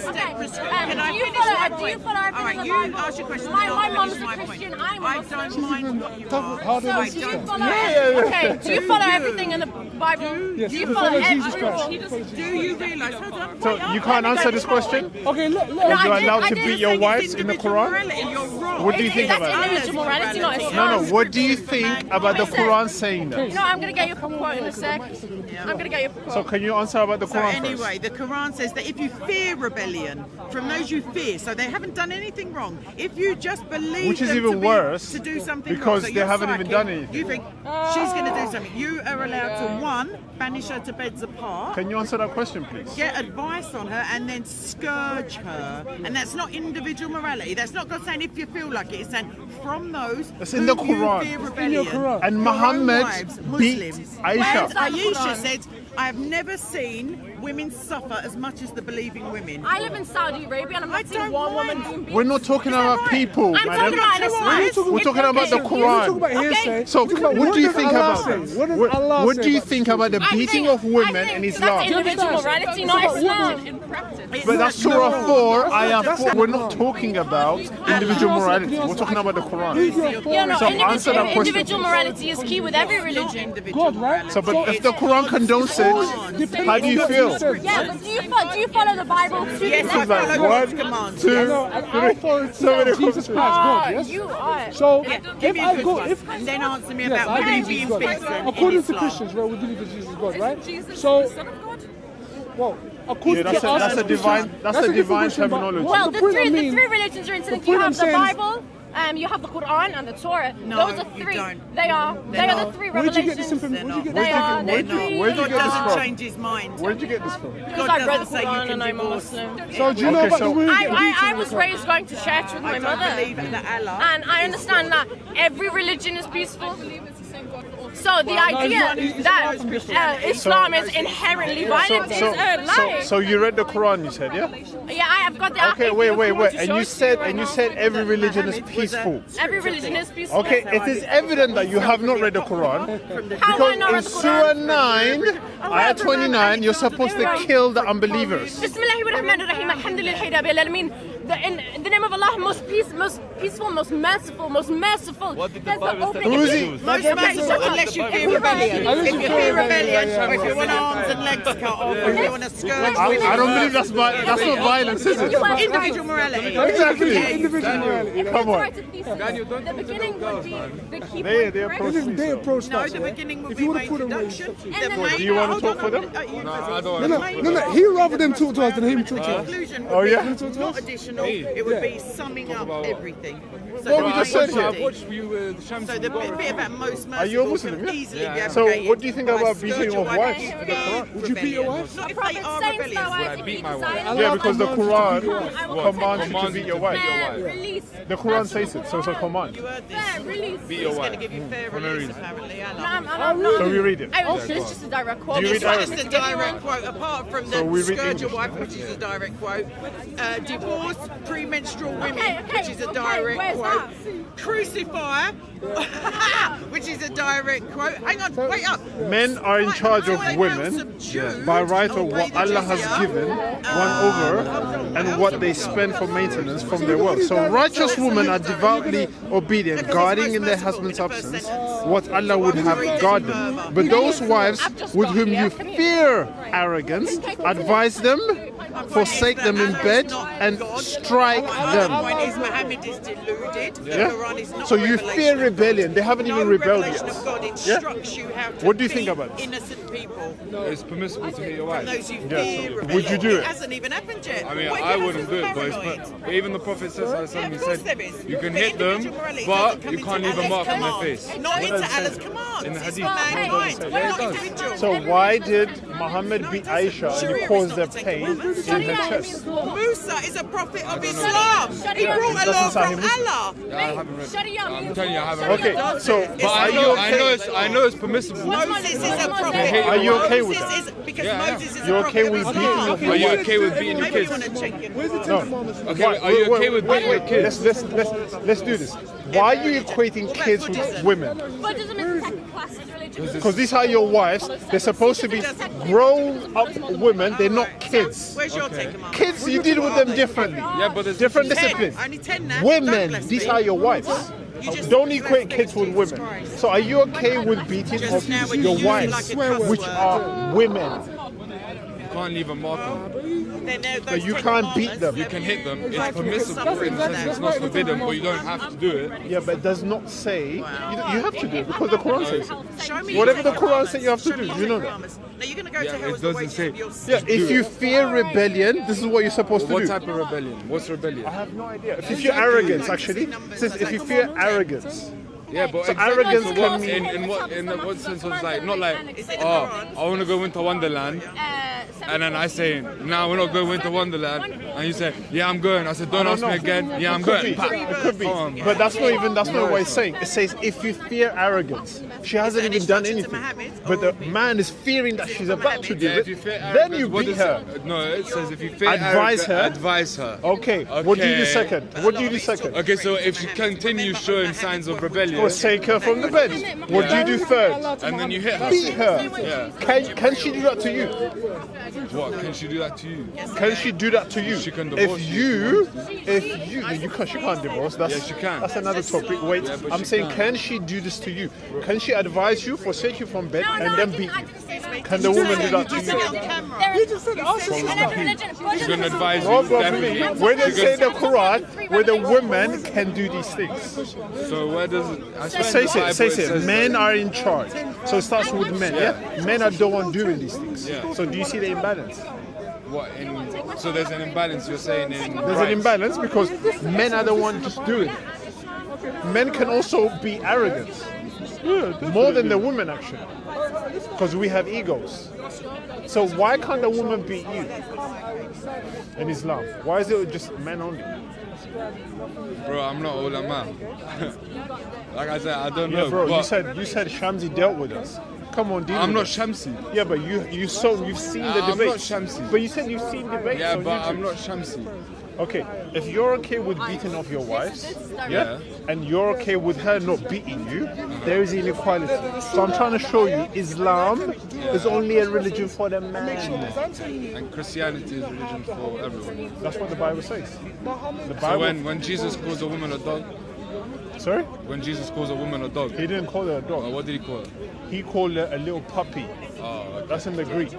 Okay, Can I do you finish follow? my Do you point? follow All everything right, in the you Bible? ask your question. My I'll mom's finish a my Christian. point. I'm a I Muslim. don't mind what you are. harder So than do you sister. follow? Yeah. Okay, do you follow everything in the Bible? Yes, Do you to follow follow Jesus every Christ. rule? Do you realise? Hold on. So you can't answer this question? Okay, look. No, I You're did- allowed I to did beat your think wives in the Quran? You're wrong. What do you think That's about it? individual morality, not Islam. No, no. What do you think about the Quran saying that? No, I'm gonna get your quote in a sec. I'm gonna get your quote. So can you answer about the So Quran anyway, first? the Quran says that if you fear rebellion from those you fear, so they haven't done anything wrong. If you just believe Which is them even to be- worse, to do something because wrong, so they you're haven't even psychic, done anything. You think she's going to do something. You are allowed to one, banish her to beds apart. Can you answer that question, please? Get advice on her and then scourge her. And that's not individual morality. That's not God saying if you feel like it. It's saying from those It's in the who you Quran. fear It's rebellion. And your Muhammad own wives, beat Muslims. Aisha. And Aisha said, I have never seen women suffer as much as the believing women. I live in Saudi Arabia and I'm not seeing one woman being beaten. We're not talking about people, I'm madam. talking about Islam. We're talking about the We're talking Quran. about hearsay. So, what do you think about that? that? What does Allah What say do you about think about the beating of women in Islam? That's individual morality, not Islam. In practice. But that's Surah 4, Ayah 4. We're not talking about individual morality. We're talking about the Quran. Yeah, no, So answer that question. individual morality is key with every religion. God, right? So, but if the Quran condones it, how do you feel? Yeah, but do you follow the Bible too? Yes, I It's like follow God's 1, commands. 2, I follow many Jesus Christ, God, yes? You are. So, Yeah, if give me a I good go, one. if And then answer me yes, about I women believe being Jesus beaten God. in According to Islam. Christians, right, we believe that Jesus is God, right? Jesus So, the Son of God? well, according Yeah, to us, that's a divine terminology. Well, the point I the mean- three religions are interlinked. point You I'm have the saying is- Bible, you have the Quran and the Torah. No, Those are you three. don't. They are the three where'd you get this revelations. information? Where'd you get They this are information? the three. Where'd you God get this doesn't from? change his mind. Where'd you get this from? Because God I've read the doesn't say you Quran can and I'm divorce. Muslim. So, do you know Okay, about so- the women getting beaten I in was the raised going to church with my I don't mother. believe that Allah. And I understand that every religion is peaceful. So the idea that Islam is inherently violent is a lie. So you read the Quran, you said, yeah? Yeah, I have got the. Okay, if wait. you want to And show you it to said right and you now. said every religion is peaceful. Every religion is peaceful. Okay, it is evident that you have not read the Quran. How do I Because not in read the Surah Quran? 9, Ayah 29, you're supposed to kill the unbelievers. Bismillahirrahmanirrahim. Alhamdulillahi Rabbil Alameen. In the name of Allah, most peaceful, most merciful, most merciful. What did the That's Bible say? Uzi. Most merciful unless you fear rebellion. If you fear rebellion, or if you want arms and legs cut off, or if you want to scourge I don't believe that's not violence, is it? individual morality. Exactly. individual morality? Come on. The beginning would be the key They point, approach This is their approach No, starts, the right? beginning will If be you my want to put them where you introduction. shut The Do you want to talk for them? No, I don't. No, he'd rather them talk to us than him talk to us. conclusion Oh, would yeah? be not additional, it would be summing up everything. So What we just said here. I watched you the Shams. So the bit about most Are you a merciful Muslim, can yeah? easily be So abrogated what do you think by about scourge beating your of wife wives if in the they Quran? Would you beat your wife? Not if Prophet they are saints rebellious. thou art I to beat be my wife. desired. Yeah, because the Quran will commands you to beat your wife. Release. The Quran says it, so it's a command. You heard this. Fair release. Beat your He's going wife. to give you fair release, apparently. Allah. I'm not. So we read it. It's just a direct quote. Do you read It's Arabic? just a direct quote, apart from So we the read scourge your English. wife, which is a direct quote. Divorce premenstrual women, Okay, which is a direct where's quote. that? Crucify, which is a direct quote. Hang on, wait up. Men are in charge of women by right of what Allah has given one over and what they spend for maintenance from their wealth. So righteous women are devoutly obedient, guarding in their husband's absence what Allah would have guarded. But those wives with whom you fear arrogance, advise them, forsake them in bed, and strike The them. point is Muhammad is deluded. The Yeah? Quran is not So a you revelation. fear rebellion. They haven't No even rebelled revelation yet. of God Yeah? instructs you how to What do you think beat about this? innocent people. It's permissible to hit your From wife. those who Yeah, fear so rebellion. would you do it? It hasn't even happened yet. I mean, What if I your wouldn't do it, but, husband's but even the Prophet says, Yeah, he of course said there is. you can But hit them, individual morality but doesn't come you can't into leave a Allah's mark on their command. face. Not into Allah's commands. In the It's hadith. mankind, Yeah, it not does. individual. So why did Muhammad beat Aisha and Sharia he is caused not her the Ten pain in Commandments. her chest? Musa is a prophet of Islam. He brought Doesn't Allah sound from Muslim. Allah. Yeah, I haven't read it. Sharia I'm means telling you, I haven't Okay, read it. so But I are you know, okay? I know it's permissible. Moses is a prophet. hate Are you okay with Moses that? is, because Yeah, yeah. Moses is You're a okay prophet with of beating Islam. of your Are you wife? okay with beating your Maybe you kids? want to check it. Where's the Ten Commandments? Okay, are you okay with beating your kids? Let's do this. Why are you equating kids with women? But doesn't mean second class religion. Because these are your wives. They're supposed to be grown-up women. They're not kids. Where's your Ten Commandments? Kids, you deal with them differently. Yeah, but there's Different 10. disciplines. Only 10 now. Don't Women, blaspheme. these are your wives. You just Don't equate blaspheme kids with Jesus women. Christ. So are you okay with beating Just of now when your you use it wives, like a cuss which word. are women? You can't leave a mark on them. Then those But you 10 can't beat commandments them. You can hit them. It's Exactly. permissible in the sense it's not forbidden, but you don't have to do it. Yeah, but it does not say you have to do it because the Quran says it. Show me Whatever your the Ten Quran says you have to Commandments. do. Show me You know your that. Commandments. Now you're going to go Yeah, to hell it as the doesn't wages say- of your Yeah, sin. if you fear rebellion, this is what you're supposed to What do. type of rebellion? What's rebellion? I have no idea. If you fear arrogance, actually, it says if you fear arrogance. Yeah, but So exactly. arrogance So can what, mean- in what sense was like not like I want to go into Wonderland, and then I say we're not going into Wonderland, and you say I'm going. I said don't ask me again. Yeah, I'm going. It could be. But that's not what it's saying. It says if you fear arrogance, she hasn't even done anything. But the man is fearing that she's about to do Yeah, it. if you fear Then you arrogance, what beat does her. it- No, it says if you fear Advise her. advise her. Okay. What do you do second? What do you do second? Okay, so if she continues showing signs of rebellion, Or take her from the bed. What do you do third? and then you hit her. Beat her. Yeah. Can she do that to you? What can she do that to you? Can she do that to you? She can divorce She can't divorce. Yeah, she can. That's another topic. Wait, Yeah, but I'm she saying, can. can she do this to you? Can she advise you, forsake you from bed, and then beat you? Can the woman do that to you? You just said She's gonna advise you. Probably. Definitely. Where they She say in goes- the Quran, where the women can do these things. So where does it? I swear Say in the Bible it. says Men are in charge. So it starts with men. Yeah. Men are the one doing these things. Yeah. So do you see the imbalance? What in? So there's an imbalance. You're saying in. There's an imbalance because men are the one just doing it. Men can also be arrogant. More than the women actually. Because we have egos. So why can't the woman beat you in Islam? Why is it just men only? Bro, I'm not ulama. Like I said, I don't Yeah, know. bro, but you said Shamsi dealt with us. Come on, deal I'm with not us. Shamsi. Yeah, but you've seen the I'm debate. not Shamsi. But you said you've seen debates Yeah, on but YouTube. I'm not Shamsi. Okay, if you're okay with beating off your wives, Yeah. and you're okay with her not beating you, there is inequality. So I'm trying to show you, Islam is only a religion for the man. And Christianity is a religion for everyone. That's what the Bible says. The So Bible. when Jesus calls a woman a dog, Sorry? when Jesus calls a woman a dog, He didn't call her a dog. what did he call her? He called her a little puppy. Oh, okay. That's in the Greek.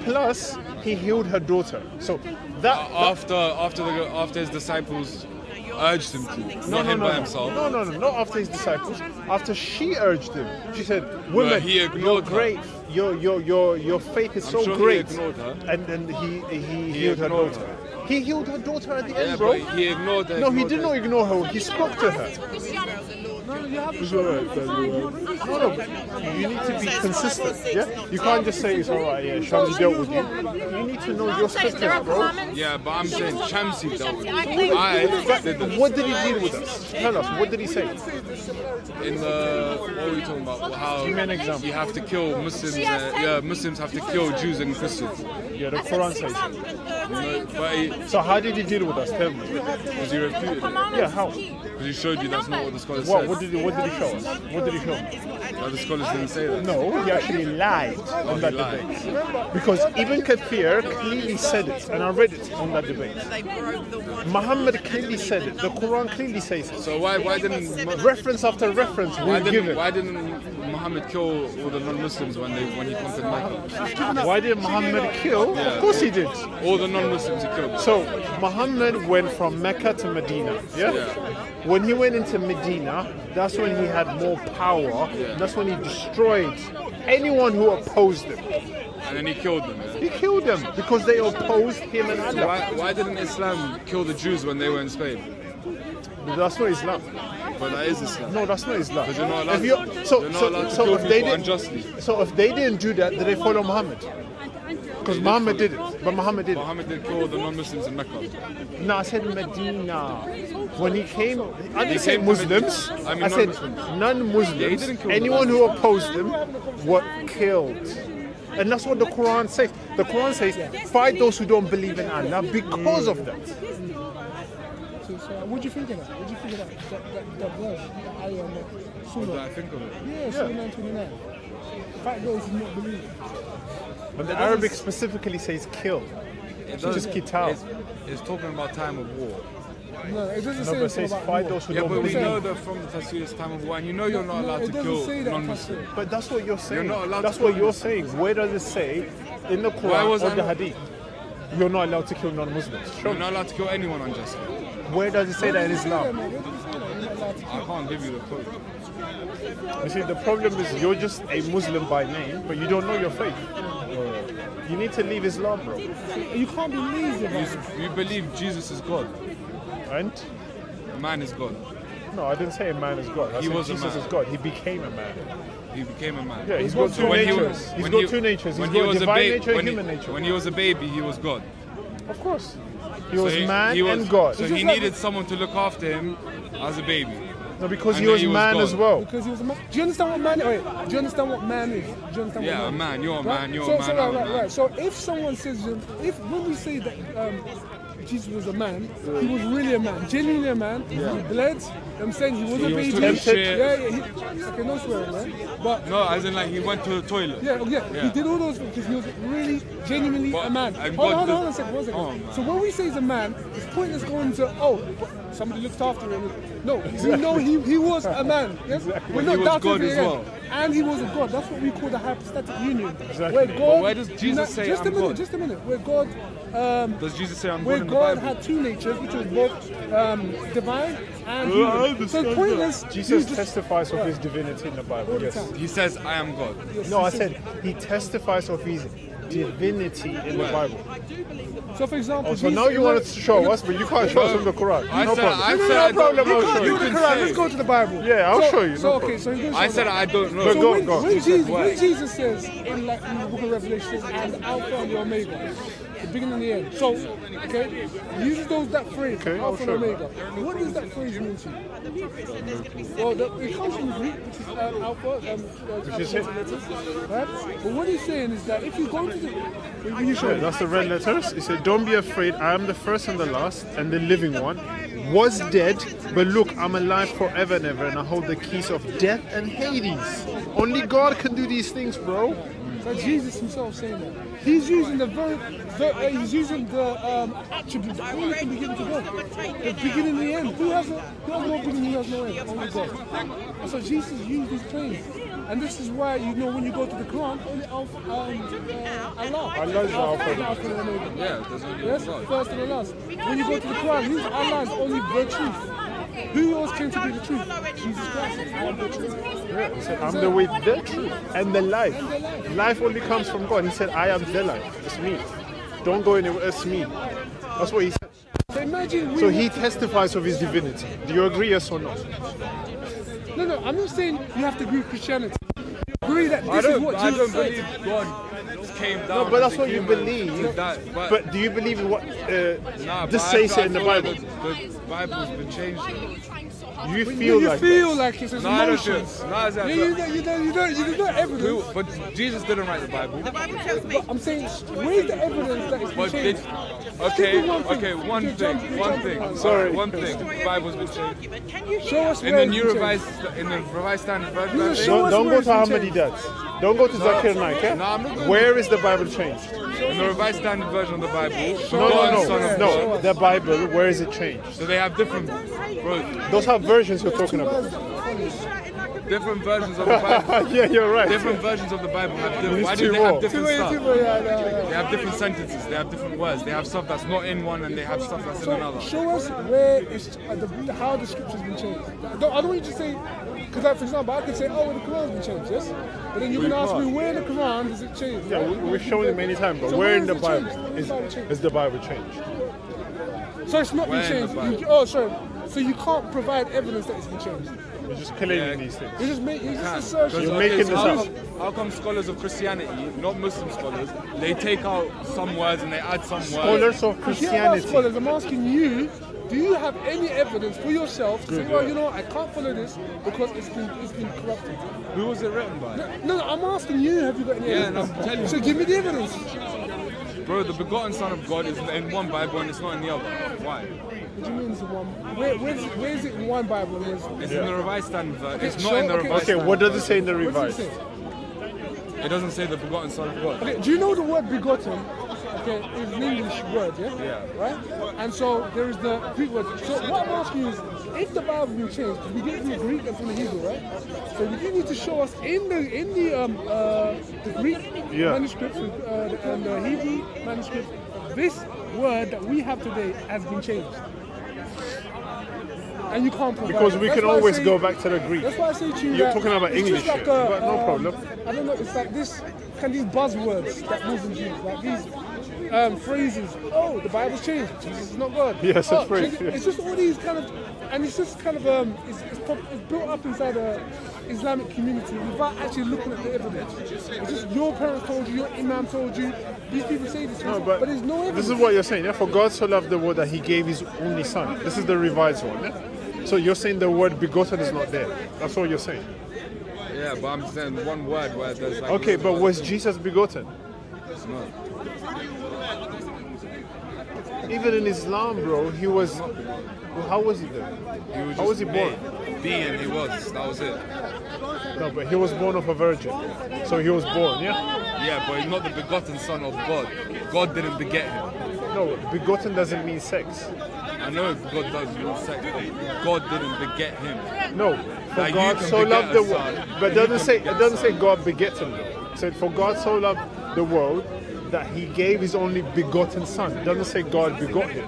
Plus, he healed her daughter. So that After his disciples urged him to, not him by himself. No, not after his disciples. After she urged him, she said, "Women, he you're ignored her. great. Your faith is I'm so sure great." he ignored her. And then he healed her ignored daughter. He healed her daughter at the Yeah, end, bro. but he ignored her. No, he did not ignore her. He spoke to her. It's alright, no, you need to be consistent. Yeah, you can't just say it's alright. Yeah, Shamsi dealt with you. You need to know your scriptures, bro. Yeah, but I'm saying Shamsi dealt with it. I did this. What did he deal with us? Tell us. What did he say? In the what are we talking about? How Give me an example. you have to kill Muslims. Muslims have to kill Jews and Christians. Yeah, the Quran says it. You know, but So how did he deal with us? Tell me. because he refuted it. Yeah, how? Because he showed you that's not what the scholars What? said. What did he show us? What did he show me? Well, the scholars didn't say that. No, he actually lied on that he lied. debate. Because Ibn Kathir clearly said it, and I read it on that debate. Muhammad clearly said it. The Quran clearly says it. So why didn't Reference after reference we give it. why didn't Muhammad kill all the non-Muslims when he conquered Mecca? Why did Muhammad kill? Of course he did. All the non-Muslims he killed. So Muhammad went from Mecca to Medina. Yeah? When he went into Medina, that's when he had more power. That's when he destroyed anyone who opposed him. And then he killed them. Yeah? He killed them because they opposed him and So Allah. why didn't Islam kill the Jews when they were in Spain? That's not Islam. But that is Islam. No, that's not Islam. Because you're not allowed, If you- you're not allowed to kill people unjustly. So if they didn't do that, did they follow Muhammad? Because Muhammad did it. But Muhammad did it. Muhammad did kill all the non-Muslims in Mecca. No, I said Medina. When he came, I didn't say came to Muslims. Medina. I mean I said non-Muslims. non-Muslims. Yeah, he didn't kill Anyone the who opposed him were killed. And that's what the Quran says. The Quran says, fight those who don't believe in Allah because of that. So what do you think of that? What do you think of that verse? That ayah on that What surah? do I think of it? Yeah, Surah 929. Fight those who not believe. But the Arabic specifically says kill. It Just qital. It's talking about time of war. No, it doesn't No, say but it anything says about fight war. those who Yeah, don't but we believe. know that from the Tafsir it's time of war, and you know you're not allowed it to doesn't kill say that, non-Muslims. But that's what you're saying. You're not allowed That's to what kill you're Muslims. saying. Where does it say in the Why Quran was or I the not- Hadith? You're not allowed to kill non-Muslims. Show You're me. not allowed to kill anyone unjustly. Where does it say that in Islam? I can't give you the quote. You see, the problem is you're just a Muslim by name, but you don't know your faith. You need to leave Islam, bro. You can't believe it, man. You believe Jesus is God. And Man is God. No, I didn't say a man is God. I He said was a Jesus man. is God. He became a man. He became a man. Yeah, he's got two natures. He's got two natures. He's got divine nature and human nature. When he was a baby, he was God. Of course. He was man and God. So he needed someone to look after him as a baby. No, because And he was then he was man God. as well. Because he was a man. Do you understand what man? Wait, do you understand what man is? Do you understand Yeah, what a man. You're a Right? man. You're so, a man. So, I'm a right. man. So if someone says, if when we say that Jesus was a man, he was really a man, genuinely a man. He bled. I'm saying he was a He was baby. talking shit. Okay, no swearing, man. But No, as in like he went to the toilet. yeah, he did all those things because he was really, genuinely But- a man. and Hold God on a second. Oh, man. So when we say he's a man, it's pointless going to, but somebody looked after him. No, we know he was a man. Yes? We're But not he was doubting God it as again. well. And he was a God. That's what we call the hypostatic union. Exactly. Where But God, where does Jesus say, just a "I'm minute, God"? Just a minute. Where God, Does Jesus say I'm where God in the God Bible? had two natures, which was both divine and human. So it's pointless. Jesus testifies of his divinity in the Bible. Yes. He says, I am God. No, I said he testifies of his divinity in the Bible. So for example, Oh, so now you want to show us, but you can't show us from the Quran. I No said, problem. I No said, I problem, don't I'll know. show you you. the can Quran. say. Let's go to the Bible. Yeah, I'll show you. So No okay, problem. so he goes. I said I don't know. But So go, when, go. when Jesus says in the book of Revelation, and the Alpha and the Omega, the beginning and the end. So, okay, he uses that phrase, Okay, Alpha and sure. Omega. What does that phrase mean to you? Well, it comes from Greek, which is Alpha, Which is it? letters, right? But what he's saying is that if you go to the, when you show Yeah, that's the red letters. He said, don't be afraid, I am the first and the last and the living one. Was dead, but look, I'm alive forever and ever, and I hold the keys of death and Hades. Only God can do these things, bro. That's Jesus himself saying that. He's using he's using the attribute that only can be given to God. The beginning and the end. Who has no beginning, who has no end? Only God. And so Jesus used these claims. And this is why, you know, when you go to the Quran, only Allah. Allah's the Alpha. and Omega. Yeah, there's only Yes, God. first and the last. When you go to the Quran, who's Allah is only the truth. Who else came to be the truth? Jesus Christ. I am the truth. Yeah, he said, I'm the way, the truth, and the life. Life only comes from God. He said, I am the life. It's me. Don't go anywhere, it's me. That's what he said. So imagine So he testifies of his divinity. Do you agree, yes or no? No, I'm not saying you have to agree with Christianity. Agree that I this is don't, what I Jesus don't said. believe God came down. No, but that's as a what you human believe. to die. But do you believe in what Nah, this but says I it in the feel like Bible? The Bible's been changed. Do you feel You like feel like it's No, I don't feel. emotions. No, I said, There's no evidence. but Jesus didn't write the Bible. The Bible tells me. I'm saying, where's the evidence that it's been But changed? one thing. Sorry. One thing. The Bible's been changed. Document. Can you Show us In where the it's new been changed. revised standard version. No, I think. show us Don't where go it's to been Ahmadiyyads. Don't go to Zakir Naik. No, I'm not going Where is the Bible changed? In the revised standard version of the Bible, No, God and no, Son of no. God. No, the Bible, where is it changed? So they have different Those are versions you're talking about. different versions of the Bible. Yeah, you're right. Different versions of the Bible have different. It's Why too do they have raw. different stuff? Yeah. They have different sentences. They have different words. They have stuff that's not in one, and they have stuff that's in So another. show us where it's how the scripture's been changed. I don't want you to say, because like, for example, I could say, oh, the Quran's been changed, yes? But then you can ask me, where in the Quran does it change? Yeah, we've shown it many times, but So where where in the is it Bible changed? is the Bible changed? So it's not Where been in the changed. Bible? Oh, sorry. So you can't provide evidence that it's been changed. You're just claiming these things. You just Can't. assertion. You're making this up. How come scholars of Christianity, not Muslim scholars, they take out some words and they add some words? Scholars of Yeah, Christianity. scholars, I'm asking you, do you have any evidence for yourself to say, well, you know, I can't follow this because it's been corrupted? Who was it written by? No, I'm asking you, have you got any Yeah, and evidence? I'm telling you. So give me the evidence. Bro, the begotten Son of God is in one Bible and it's not in the other. Why? What do you mean it's in one? Where is it in one Bible? And It's in the revised standard version. It's so- not in the okay, revised Okay, standard what does it say in the what does revised? it say? It doesn't say the begotten Son of God. Okay, do you know the word begotten? Okay, is an English word, yeah? Yeah. Right? And so there is the Greek word. So what I'm asking you is, if the Bible will change, we get from the Greek and from the Hebrew, right? So you need to show us in the Greek manuscripts and the Hebrew manuscripts, this word that we have today has been changed. And you can't provide Because it. we That's can why I always say- go back to the Greek. That's why I say to you You're that talking about it's English just like shit, but no problem. I don't know, it's like this, these buzzwords that Muslims use, like these phrases. Oh, the Bible's changed. Jesus is not God. Yes, oh, it's phrase. Yeah. It's just all these kind of, and it's just kind of it's built up inside a Islamic community without actually looking at the evidence. It's just your parents told you, your imam told you. These people say this, No, but there's no evidence. this is what you're saying. Yeah, for God so loved the world that He gave His only Son. This is the revised one. Yeah? So you're saying the word begotten is not there. That's what you're saying. Yeah, but I'm saying one word where there's like... Okay, but was Jesus begotten? No. Even in Islam, bro, he was... How was he then? How was he born? Being he was, that was it. No, but he was born of a virgin. So he was born, yeah? Yeah, but he's not the begotten son of God. God didn't beget him. No, begotten doesn't mean sex. I know God does mean sex, but God didn't beget him. No, for Like, God you can so loved the beget a world. son, But you it can doesn't say beget God beget him though. It said for God so loved the world that He gave His only begotten Son. It doesn't say God begot him.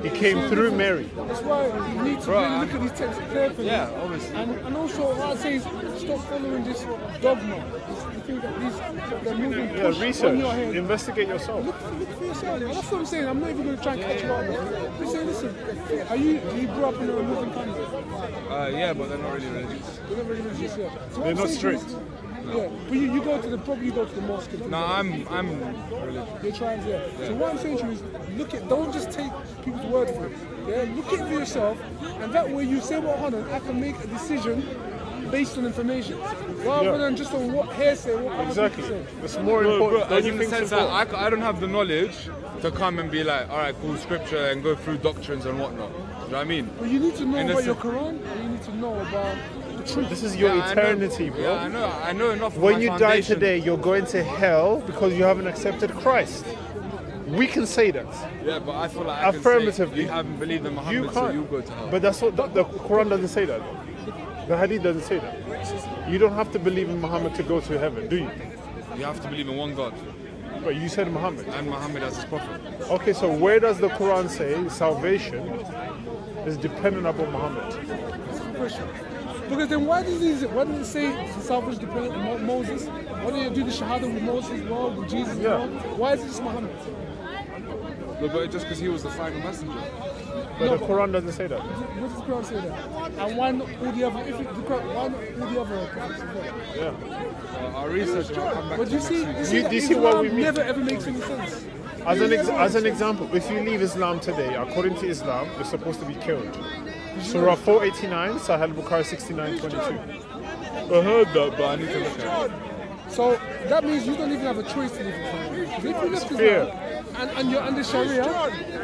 He came through Mary. That's why you need to really look at these texts carefully. Yeah, obviously. And also, what I say is stop following this dogma. You think that they're moving push on Research, your head. investigate yourself. Look for yourself. That's what I'm saying. I'm not even going to try and catch you out. Listen. Do you grew up in a Muslim family? Yeah, but they're not really religious. They're not really religious, yeah. So what They're I'm not saying strict. is, yeah, but you go to the mosque. No, I'm religious. You're trying, yeah. So what I'm saying to you is, don't just take people's word for it. Yeah, look at it for yourself, and that way you say, well, hold on, I can make a decision based on information, rather than just on what hearsay, what other people say. It's more No, important. bro, Don't you in the think sense so? that I don't have the knowledge to come and be like, all right, cool, scripture, and go through doctrines and whatnot. Do you know what I mean? But you need to know In a about your sense- Quran, and you need to know about the truth. This is your Yeah, I know. eternity, bro. Yeah, I know enough. of When my you die foundation. today, you're going to hell because you haven't accepted Christ. We can say that. Yeah, but I feel like I can Affirmatively. say, you haven't believed in Muhammad, You so can't. you go to hell. But that's what the Quran doesn't say that. The Hadith doesn't say that. You don't have to believe in Muhammad to go to heaven, do you? You have to believe in one God But you said Muhammad. and Muhammad as his prophet. Okay, so where does the Quran say salvation is dependent upon Muhammad? That's a good question. Because then why does it say the salvation dependent on Moses? Why don't you do the Shahada with Moses as well, with Jesus as well? Why is it just Muhammad? No, but just because he was the final messenger. But the Quran doesn't say that. What does the Quran say that? And why not all the other? Why not all the other prophets as well? Yeah. Our research and I'll come back But to you next see, week. Do you see what we Islam mean? never ever makes any sense. As an example, if you leave Islam today, according to Islam, you're supposed to be killed. Surah 489, Sahih Bukhari 69:22. I heard that, but I need to look at it. So that means you don't even have a choice to leave Islam. Because if you left fear. Islam and you're under Sharia,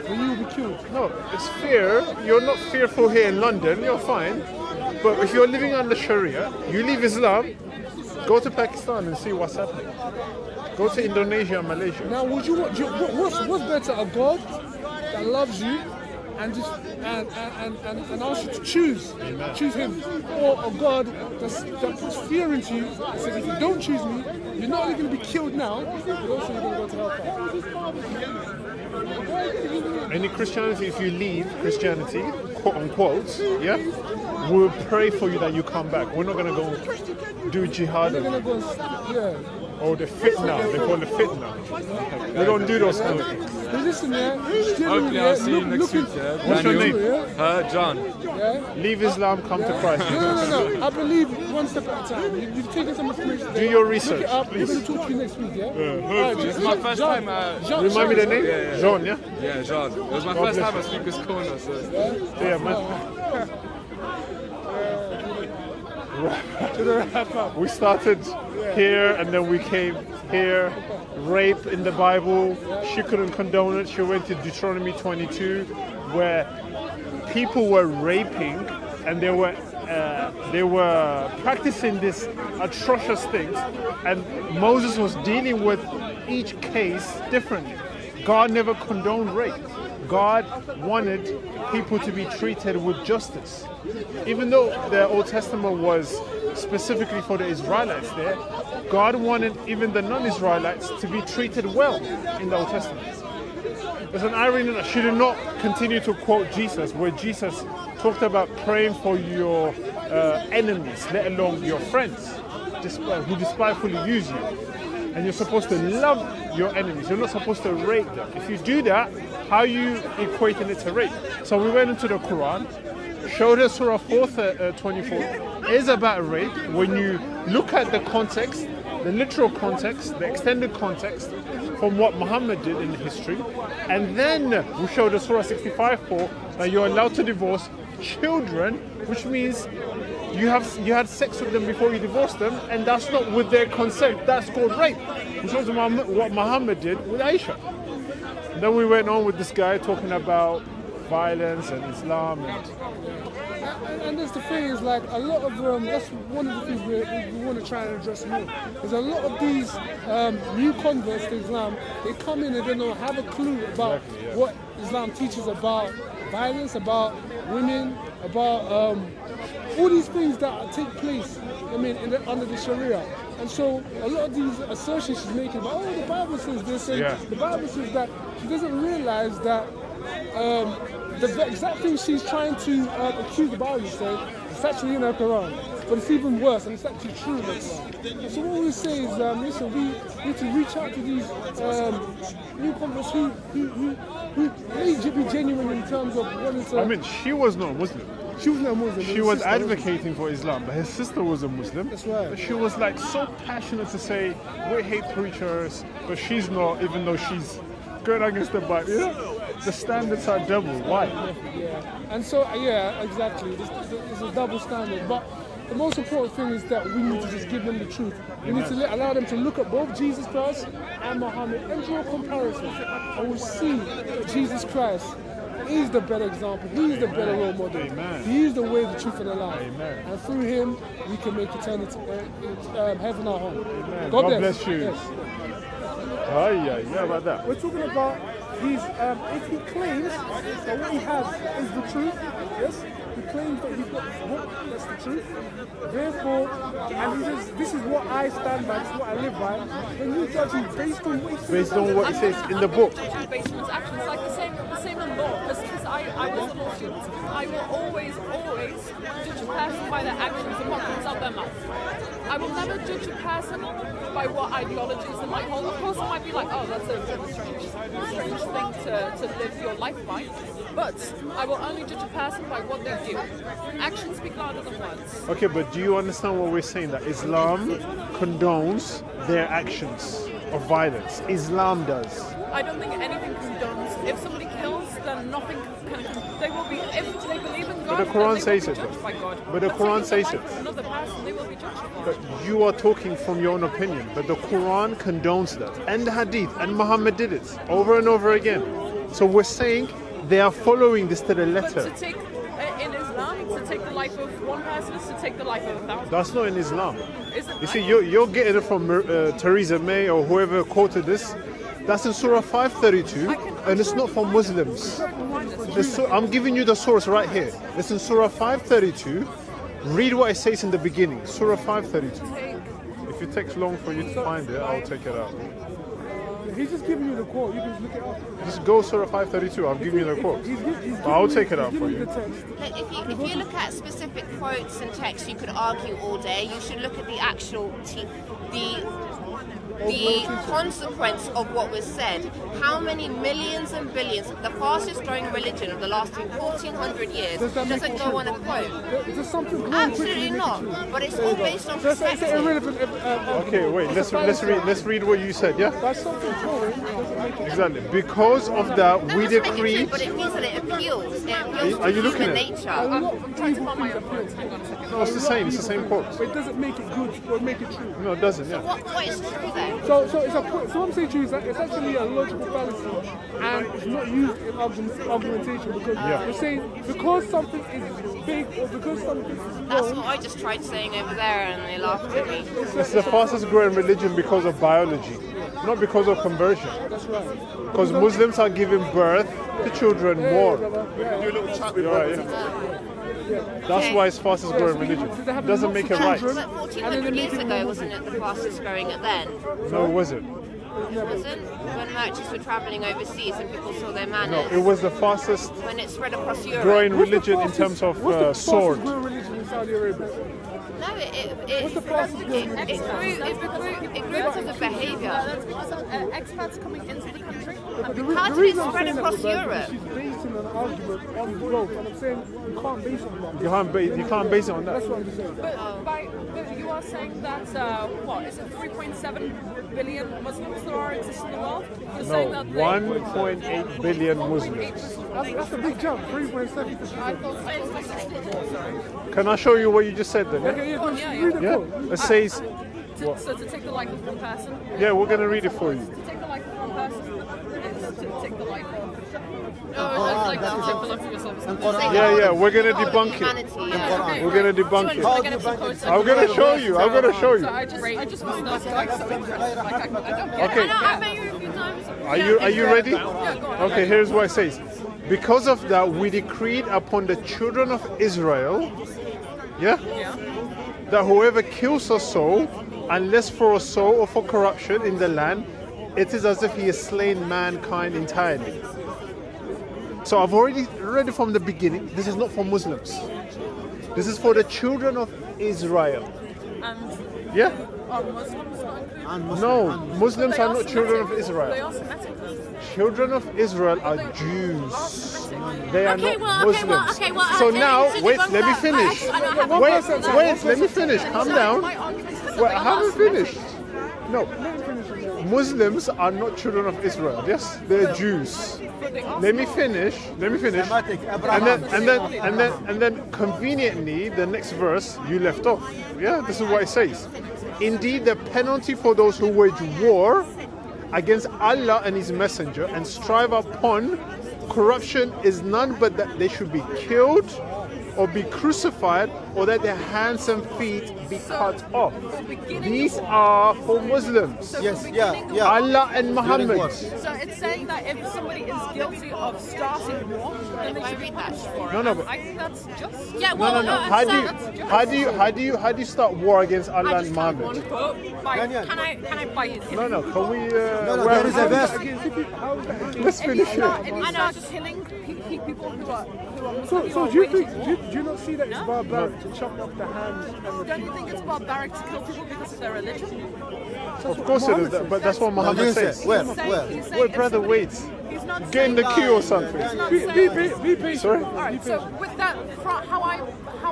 then you will be killed. No, it's fear. You're not fearful here in London, you're fine. But if you're living under Sharia, you leave Islam, go to Pakistan and see what's happening. Go to Indonesia and Malaysia. Now, what's better, a God that loves you and just and asks you to choose Him, or a God that puts fear into you and says, if you don't choose me, you're not only going to be killed now, but also you're going to go to hellfire. In Christianity, if you leave Christianity, quote unquote, yeah, we'll pray for you that you come back. We're not going to go do jihad They're going to go, or the fitna. They call it fitna. We don't do those kind of things. But listen, Hopefully I'll see you next week, yeah? What's your Daniel? name? John. Yeah? Leave Islam, come to Christ. No. I believe one step at a time. You've taken some information. Do your research, Look it up. please. We're going to talk to you next week, yeah? Hopefully. It's my first time. Remind me the name? Yeah. Jean, yeah? Yeah, John. It was my first time at Speaker's Corner, so. Yeah, man. We started here and then we came here. Rape in the Bible, she couldn't condone it. She went to Deuteronomy 22 where people were raping and they were practicing these atrocious things, and Moses was dealing with each case differently. God never condoned rape. God wanted people to be treated with justice. Even though the Old Testament was specifically for the Israelites there, God wanted even the non-Israelites to be treated well in the Old Testament. There's an irony that she did not continue to quote Jesus, where Jesus talked about praying for your enemies, let alone your friends, who despitefully use you. and you're supposed to love your enemies. You're not supposed to rape them. If you do that, how are you equating it to rape? So we went into the Quran, showed us Surah 4:24 is about rape. When you look at the context, the literal context, the extended context from what Muhammad did in history, and then we showed us Surah 65:4 that you're allowed to divorce children, which means you had sex with them before you divorced them, and that's not with their consent. That's called rape. Which was what Muhammad did with Aisha. And then we went on with this guy talking about violence and Islam. And that's the thing is like a lot of that's one of the things we want to try and address more. There's a lot of these new converts to Islam. They come in and they don't have a clue about what Islam teaches about violence, about women, about all these things that take place. I mean, under the Sharia. And so a lot of these assertions she's making about, oh, the Bible says this, and the Bible says that, she doesn't realize that the exact thing she's trying to accuse the Bible of saying is actually in her Quran. But it's even worse, and it's actually true in the Quran. And so what we say is, listen, we need to reach out to these new converts who may be genuine in terms of wanting to... I mean, she was not Muslim. She was not Muslim. She was advocating for Islam, but her sister was a Muslim. That's right. But she was like so passionate to say, we hate preachers, but she's not, even though she's going against the Bible. You know? The standards are double. Why? Yeah. And so, yeah, exactly. It's a double standard. But the most important thing is that we need to just give them the truth. We need to allow them to look at both Jesus Christ and Muhammad and draw comparisons. And we'll see that Jesus Christ is the better example. He is the better role model. Amen. He is the way, the truth, and the life. Amen. And through him, we can make eternity, heaven our home. Amen. God bless you. Yes. Oh, yeah, about that. We're talking about his, if he claims that what he has is the truth, yes, he claims that he's got this book, that's the truth. Therefore, and he says, this is what I stand by, this is what I live by. When you judge him based on what he says, based on what he says in the book. Based on his actions, like the same in law. Because I was a law student, I will always judge a person by their actions and what comes out their mouth. I will never judge a person by what ideologies they might hold. Of course, it might be like, oh, that's a strange thing to live your life by. But I will only judge a person by what they do. Actions speak louder than words. Okay, but do you understand what we're saying? That Islam condones their actions of violence. Islam does. I don't think anything condones. If somebody kills, then nothing can. They will be. If they believe in God, but the Quran says it. By God. But the Quran says it. Another person, they will be judged by. But you are talking from your own opinion. But the Quran condones that, and the Hadith, and Muhammad did it over and over again. So we're saying they are following this to the letter. But to take in Islam, to take the life of one person is to take the life of 1,000. That's not in Islam. Is it? You see, you're getting it from Theresa May or whoever quoted this. That's in Surah 532, and it's not from Muslims. I'm giving you the source right here. It's in Surah 532. Read what it says in the beginning. Surah 532. If it takes long for you to find it, I'll take it out. He's just giving you the quote. You can just look it up. Just go Surah 532. I'll give you the quote. I'll take it out for you. If you look at specific quotes and texts, you could argue all day. You should look at the actual the consequence of what was said. How many millions and billions, the fastest growing religion of the last 1,400 years, doesn't go on a quote? Absolutely not. But it's all based on perspective. Okay, wait. Let's read what you said. Yeah. Exactly. Because of that, we decree. But it means that it appeals. It appeals Are you to looking human at it? nature. I'm trying to find my own quotes. Hang on a second. No, it's the same. It's the same quote. It doesn't make it good or make it true. No, it doesn't. Yeah. What is true then? So it's a point. So I'm saying to you is that it's actually a logical fallacy, and it's not used in argumentation because you're saying because something is big or because something is wrong. That's what I just tried saying over there, and they laughed at me. It's the fastest growing religion because of biology, not because of conversion. That's right. Because Muslims are giving birth to children more. That's why it's fastest growing religion. It doesn't make it right. But 1,400 years ago, wasn't it the fastest growing at then? No, it wasn't. It wasn't? When merchants were travelling overseas and people saw their manners. No, it was the fastest when it spread across Europe. growing religion in terms of sword. Growing religion in Saudi Arabia? No, What's the fastest growing religion? it grew because of the behaviour. That's because of expats coming into the country. How did it spread across Europe? She's basing an argument on growth, and I'm saying you can't base it on that. You can't base it on that. That's what I'm saying. But you are saying that, what, is it 3.7 billion Muslims there are exist in the world? You're saying No, that 1.8 billion Muslims. That's a big jump, 3.7%. Can I show you what you just said then? Okay, yeah, go read the Yeah? quote. It says, So to take the life of one person, yeah, we're going to read it for you. to take the life of one person is to take the life of... No, it's like to take the life of yourself. Yeah, we're going to debunk it. Humanity. We're going to debunk it. I'm going to show you. I'm going to show you. I just was not like so interested. Like, I don't get Okay. it. I've met you a few times. Are you ready? Yeah, go on. Okay, here's what it says. Because of that, we decreed upon the children of Israel, yeah, that whoever kills a soul, unless for a soul or for corruption in the land, it is as if he has slain mankind entirely. So I've already read it from the beginning. This is not for Muslims. This is for the children of Israel. And Yeah? are Muslims not included? No, Muslims They are are not children of Semitic. They Israel. are Semitic. Children of Israel are Jews. They are not Muslims. okay, well, So okay, now, so wait, debunk let me that. finish. I don't have Wait, let me finish. Calm down. My argument is that Wait, they I are haven't Semitic. finished. No, Muslims are not children of Israel. Yes, they're Jews. Let me finish. And then conveniently, the next verse you left off. Yeah, this is what it says. Indeed, the penalty for those who wage war against Allah and His Messenger and strive upon corruption is none but that they should be killed or be crucified or that their hands and feet be cut off. These are for Muslims. Allah and Muhammad. So it's saying that if somebody is guilty of starting war, then they should be punished for it. No, but I think that's just. Yeah, no, well, no. How do you start war against Allah and Muhammad? Can I buy it? No. Can we? There is a verse. Let's finish it. If you start killing people who are Muslim, So do you think, do you not see that it's barbaric to chop off the hands and the don't you think it's barbaric to kill people because of their religion? Of course it is, but that's what Muhammad says. Wait, brother, wait. He's not Get in the queue or something. Be patient. Sorry? Alright, so with that, how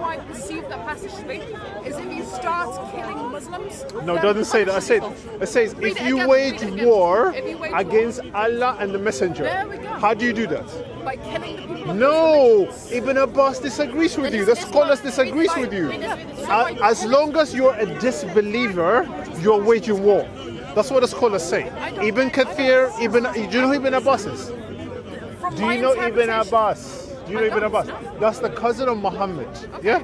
I perceive that passage to be is if you start killing Muslims. No, it doesn't say that. It says if you wage war against Allah and the Messenger. There we go. How do you do that? By killing the people. No, Ibn Abbas disagrees with you. The scholars disagrees with you. As long as you're a disbeliever, you're waging war. That's what the scholars say. Ibn Kathir, do you know who Ibn Abbas is? Do you know Ibn Abbas? Do you know Ibn Abbas? That's the cousin of Muhammad. Yeah?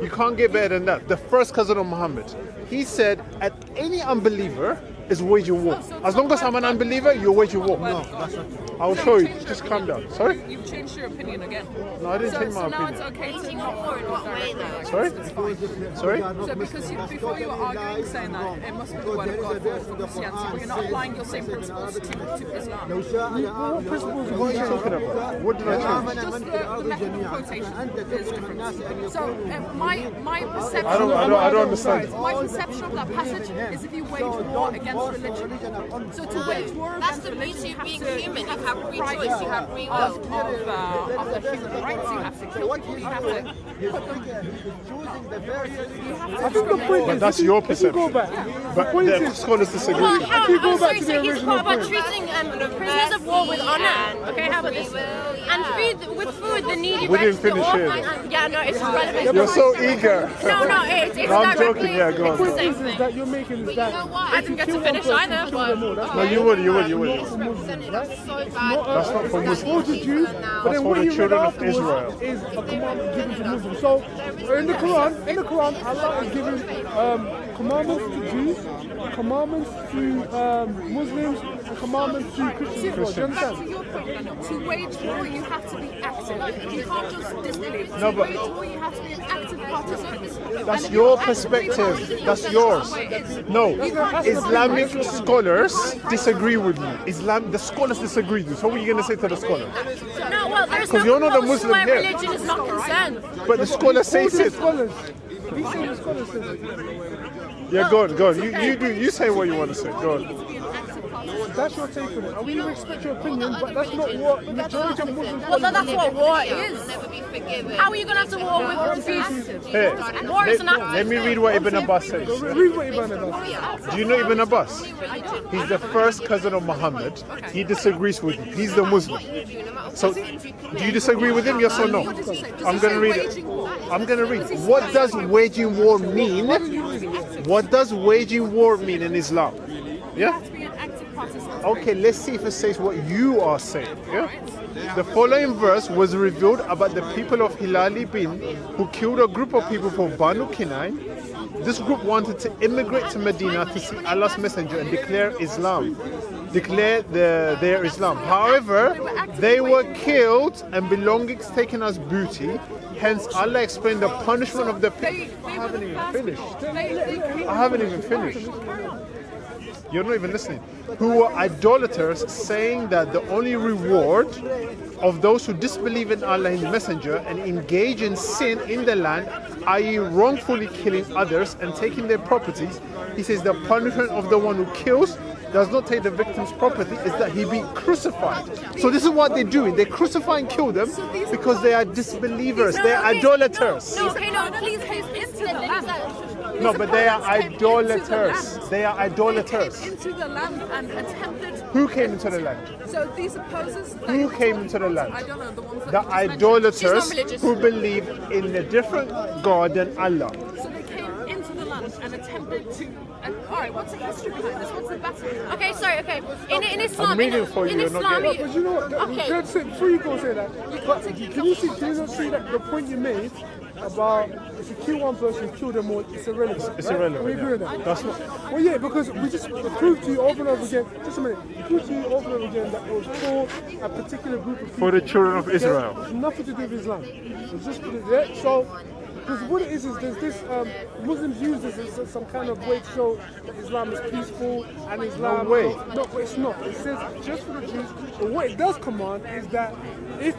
You can't get better than that. The first cousin of Muhammad. He said, at any unbeliever is waging war. As long as I'm an unbeliever, you're waging war. No, that's not true. I'll show you. Just calm down. Sorry? You've changed your opinion again. No, I didn't change my So now opinion. it's okay to not war in what way though? Sorry? Sorry? So because before you were arguing saying that it must be the word of God for Christianity, but you're not applying your same principles to Islam. What principles What are you talking about? What did I change? Just the method of quotation is different. So my perception. I don't understand. My perception of that passage is if you wage war against religion. So to wage war That's against the religion, beauty you of have being to human. You have free choice. You have free will. of the human rights. You have to kill people. You have to put them. I think the point But is, that's if your you perception. go back, But the scholars disagree. Well, how, you go I'm back sorry, to so the he's original about point. treating prisoners of war with honor. Okay, how about this? And feed with food the needy. We didn't the finish orphans. it. Yeah, no, it's relevant. You're so eager. No, it's No, I'm directly. joking, yeah, go on. It's the same is thing. that you're making is that I didn't get to finish either, but No, you would. that's so bad. That's not for Muslims. for the Jews, but That's then for what the you read children of afterwards Israel. is a commandment given to Muslims. So in the Quran, Allah is giving commandments to Jews, commandments to Muslims, and commandments to Christians. Do you Back to understand? your point, then, to wage war, you have to be active. You can't just disbelieve. No, To but- wage war, you have to be an active participant. That's And if your you're actively perspective. participating, That's then yours. not the way it is. No, You can't- Islamic scholars disagree with you. The scholars disagree with you. So what are you going to say to the scholars? No, well, there's 'Cause you're not a no Muslim where here. religion is not concerned. But the scholars say All these it. scholars, DCCI scholar says it. Yeah, go on, go on. You say what you want to say. Go on. That's your take on it. And we respect your opinion, but that's not what majority of Muslims Well, that's what war is. How are you going to have to war with peace? Hey, War is not. let me read what Ibn Abbas says. Read what Ibn Abbas. Do you know Ibn Abbas? He's the first cousin of Muhammad. He disagrees with you. He's the Muslim. So, do you disagree with him? Yes or no? I'm going to read it. I'm going to read. What does waging war mean? What does waging war mean in Islam? Yeah? Okay, let's see if it says what you are saying. Yeah? The following verse was revealed about the people of Hilali bin who killed a group of people from Banu Kinain. This group wanted to immigrate to Medina to see Allah's messenger and declare Islam. Declare their Islam. However, they were killed and belongings taken as booty. Hence, Allah explained the punishment of the people. I haven't even finished. You're not even listening. Who were idolaters, saying that the only reward of those who disbelieve in Allah and His Messenger and engage in sin in the land, i.e. wrongfully killing others and taking their properties, he says the punishment of the one who kills does not take the victim's property is that he be crucified. So this is what they do. They crucify and kill them because they are disbelievers. They are idolaters. No, please haste into the land. No, but they are idolaters. They are idolaters. Into the land and attempted. Who came into the land? So these opposes. Who came into the land? I don't know, the ones that The you just mentioned. idolaters She's not who believe in a different God than Allah. So they came into the land and attempted to. Alright, what's the history behind this? What's the battle? Okay, sorry, okay. In Islam, I'm reading for you, in you're not Islam, getting But you know what? Okay. That's it. Before you go say that, but can you not see that the point you made about if you kill one person, you kill them all, it's irrelevant. It's right? irrelevant. We agree with Yeah. that. That's not. Well, yeah, because we just proved to you over and over again. Just a minute. We proved to you over and over again that it was for a particular group of people. For the children of Israel. It's nothing to do with Islam. It's just so. Because what it is there's this Muslims use this as some kind of way to show that Islam is peaceful and Islam. No way. No, but it's not. It says just for the Jews. But what it does command is that if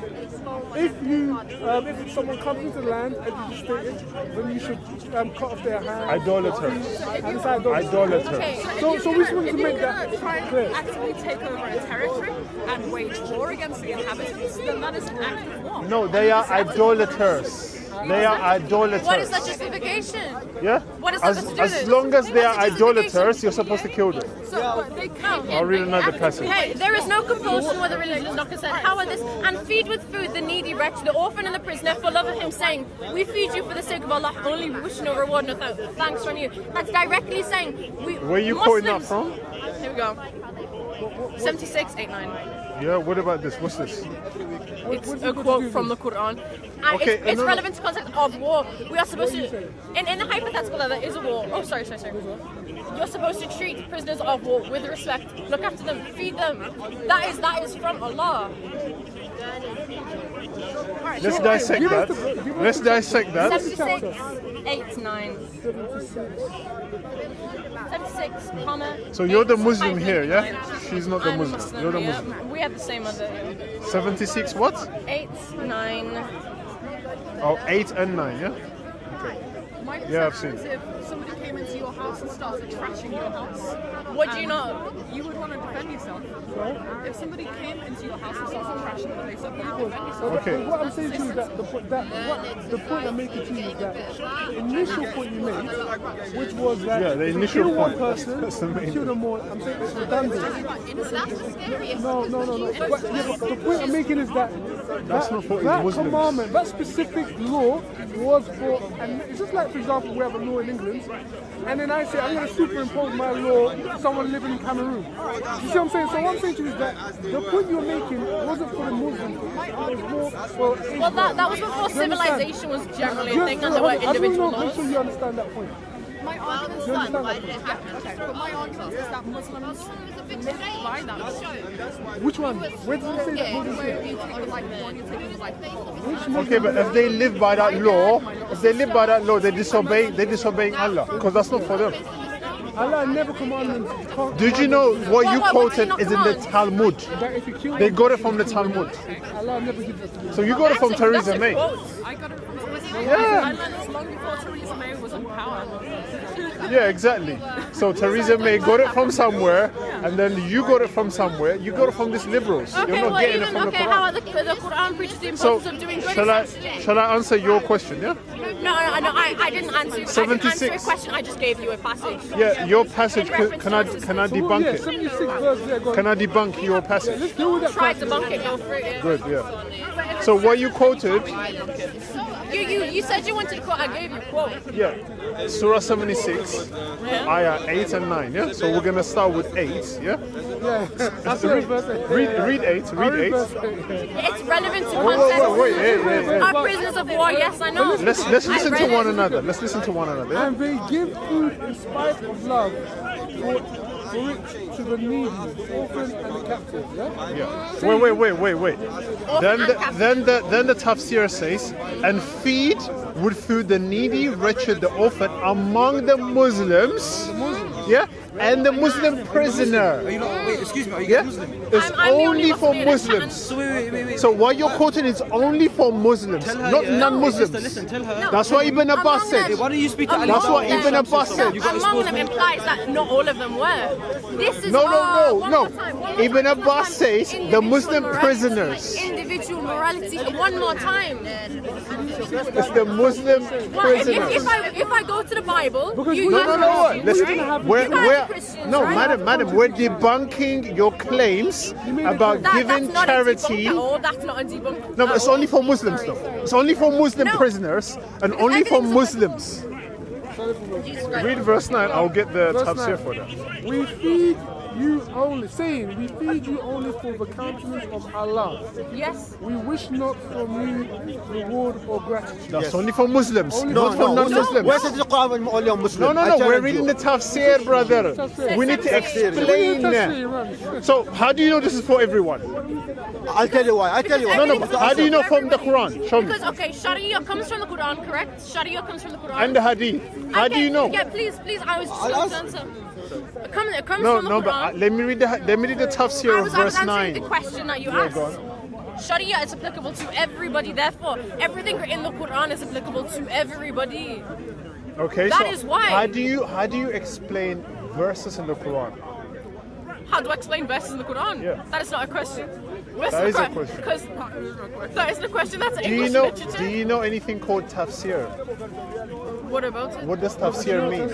someone comes into the land as you just stated, then you should cut off their hand. Idolaters. And it's idolaters. Idolaters. So we just wanted to make that Try and clear. actively take over a territory and wage war against the inhabitants, then that is an act of war. No, they are idolaters. They are idolaters. what is the justification? Yeah? What is that to do with As it? long as they are What's the justification? idolaters, you're supposed to kill them. So but they come. I'll read another passage. Hey, there is no compulsion where the religion is not concerned. How are this? And feed with food the needy wretch, the orphan and the prisoner, for love of him, saying, we feed you for the sake of Allah, only we wish no reward, no thanks from you. That's directly saying, Where are you quoting that from? Here we go. 7689. Yeah, what about this? What's this? It's a quote from the Quran. And Okay, it's no. relevant to the concept of war. We are supposed to, in the hypothetical that there is a war. Oh, sorry. You're supposed to treat prisoners of war with respect. Look after them, feed them. That is from Allah. Let's dissect that. Let's dissect that. 7689. 76, comma. So you're the Muslim 8, here, yeah? 9. She's not the I'm Muslim. You're the yeah. Muslim. We have the same mother. 76 what? 8, 9. Oh, 8 and 9, yeah? My Yeah, I've perception seen is if somebody came into your house and started trashing your house, Would you not? you would want to defend yourself. If somebody came into your house and started trashing the place up, you would defend yourself. Okay. What I'm saying to you is that the point I'm making to you is that the initial point you made, which was that Yeah, the if you initial kill one point. person, That's the main you kill them all. I'm saying it's redundant. No. But the point I'm making is that That's not for that Muslims. commandment, that specific law was for, and it's just like, for example, we have a law in England, and then I say I'm going to superimpose my law on someone living in Cameroon. You see what I'm saying? So what I'm saying to you is that the point you're making wasn't for the Muslims, it was more for Israel. Well, that was before You understand? civilization was generally a thing and there were I don't individual know, make laws. sure you understand that point. My argument is You understand that point? but my argument is that Muslims live by that law. Which one? Where does it say that Muslims Where live? you take the life of one, you take the life of all. Which Muslim Okay, but if they live by that law, they're disobeying Allah, because that's not for them. Allah never commanded them. Did you know what you quoted not is in the Talmud? That if you kill They them, got it from the Talmud. Allah never gives that to them. So you got it from Theresa May. I got it from Yeah. I learned this long before Theresa May was in power. Yeah, exactly. So Theresa May got it from somewhere, and then you got it from somewhere. You got it from these liberals. You're Okay, not well, getting it even, from the okay, Quran. how are the Quran preaches the So importance of doing good? shall I answer your question? Yeah. No, I didn't answer. I didn't answer 76. your question. I just gave you a passage. Yeah, your passage. In reference Can to I Jesus. debunk Yeah, it? 76 verse there. Go on. Can I debunk your passage? Let's deal with that. Try to debunk it. Go for it. Yeah. Good. Yeah. So what you quoted? You said you wanted to quote. I gave you a quote. Yeah. Surah 76, ayah 8 and 9. Yeah. So we're gonna start with 8. Yeah. Yeah, that's Read, verse 8. read 8. Read 8. It's relevant to Wait, context. wait, hey. Are prisoners of war? Yes, I know. Let's I listen read to one it. another. Let's listen to one another. Yeah? And they give food in spite of love for it to the needy, the orphan and the captive. Yeah? Yeah. Wait. Then the tafsir says, and feed with food the needy, wretched, the orphan among the Muslims. Yeah, and the Muslim prisoner. Wait, excuse me, are you Yeah, Muslim? it's I'm the only only for Muslim. Muslims. So wait. So what you're quoting is only for Muslims, Tell her, not yeah. non-Muslims. Listen, tell her. That's what Ibn Abbas Among them. said. Why don't you speak to Ali? That's what Among Ibn them. Abbas said. You got Among exposed them me. implies that not all of them were. This is No. one more time, one more Ibn time, one more Abbas time. says the Individual Muslim morality. prisoners. Individual morality. One more time. It's the Muslim Well, prisoners. if I go to the Bible, Because you we- guys No. are Christians, Listen, right? we're, You guys we're, are Christians, no, right? madam, we're debunking your claims about giving that's not charity. A debunk at all. That's not a debunk. No, but at it's all. only for Muslims, though. It's only for Muslim No. prisoners and only for evidence of- Muslims. Jesus Christ. Read verse 9. I'll get the Verse tafsir 9. for that. We feed you only, saying, we feed you only for the countenance of Allah. Yes. We wish not from you reward or gratitude. That's only for Muslims, Only not for non-Muslims. Where's the Quran only on Muslim? No, we're reading the tafsir, brother. We need to explain. So, how do you know this is for everyone? I'll tell you why. No, but how do you know from the Quran? Show me. Because, okay, Sharia comes from the Quran, correct? Sharia comes from the Quran. And the hadith. How do you know? Yeah, please, I was just going to answer. It comes from No, the but Quran. let me read the tafsir I of was verse answering the 9. question that you Yeah, asked. go on. Sharia is applicable to everybody, therefore, everything in the Quran is applicable to everybody. Okay, That so is why. how do you explain verses in the Quran? How do I explain verses in the Quran? Yeah. That is not a question. That is a question. Because that isn't a question, that's Do English you know? literature. Do you know anything called tafsir? What about it? What does tafsir mean?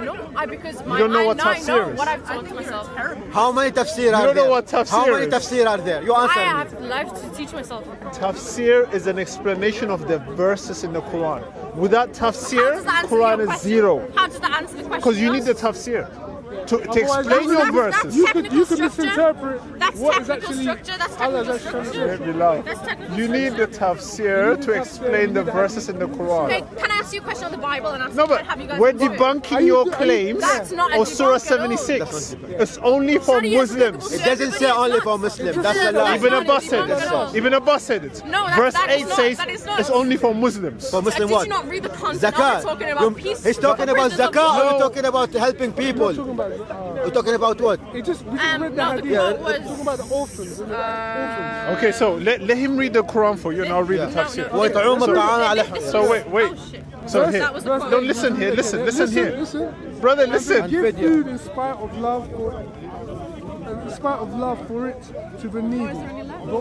No, because You don't know what now I tafsir know is. what I've taught to myself. How many tafsir are You don't know there? what tafsir How many is. tafsir are there? You I answer me. have life to teach myself. Tafsir is an explanation of the verses in the Quran. Without How tafsir, does that answer Quran your is question? zero. How does that answer the question? Because you need the asked? tafsir to Otherwise, explain your that's- verses. You Technical could structure. misinterpret That's what is technical actually structure. That's Allah's technical actually structure. Let me laugh. That's technical You need the tafsir to explain the verses in the Quran. Okay, can I ask you a question on the Bible and ask No, but have you guys we're do it? debunking your claims That's not a of Surah debunk at all. 76. It's only for Sharia is Muslims. applicable It doesn't say only for Muslims. That's a lie. Ibn not a Abbas said debunk at all. it. Ibn Abbas said it. No, Verse that is 8 not- says that is not- it's only for Muslims. For Muslim Did what? you not read the content? Now Zakat. we're talking about peace. He's talking The about prisoners of zakat or war. you talking about helping people? talking about. You're talking about what? We just read the no, the hadith. quote We're was- talking about the orphans. And the orphans. Okay, so let him read the Quran for you and I'll read the tafsir. ويطعون الطعام على So wait. Oh, shit. So here. That was the quote. No, listen here. Listen here. Listen. Brother, And listen. give food in spite of love for it to the needy,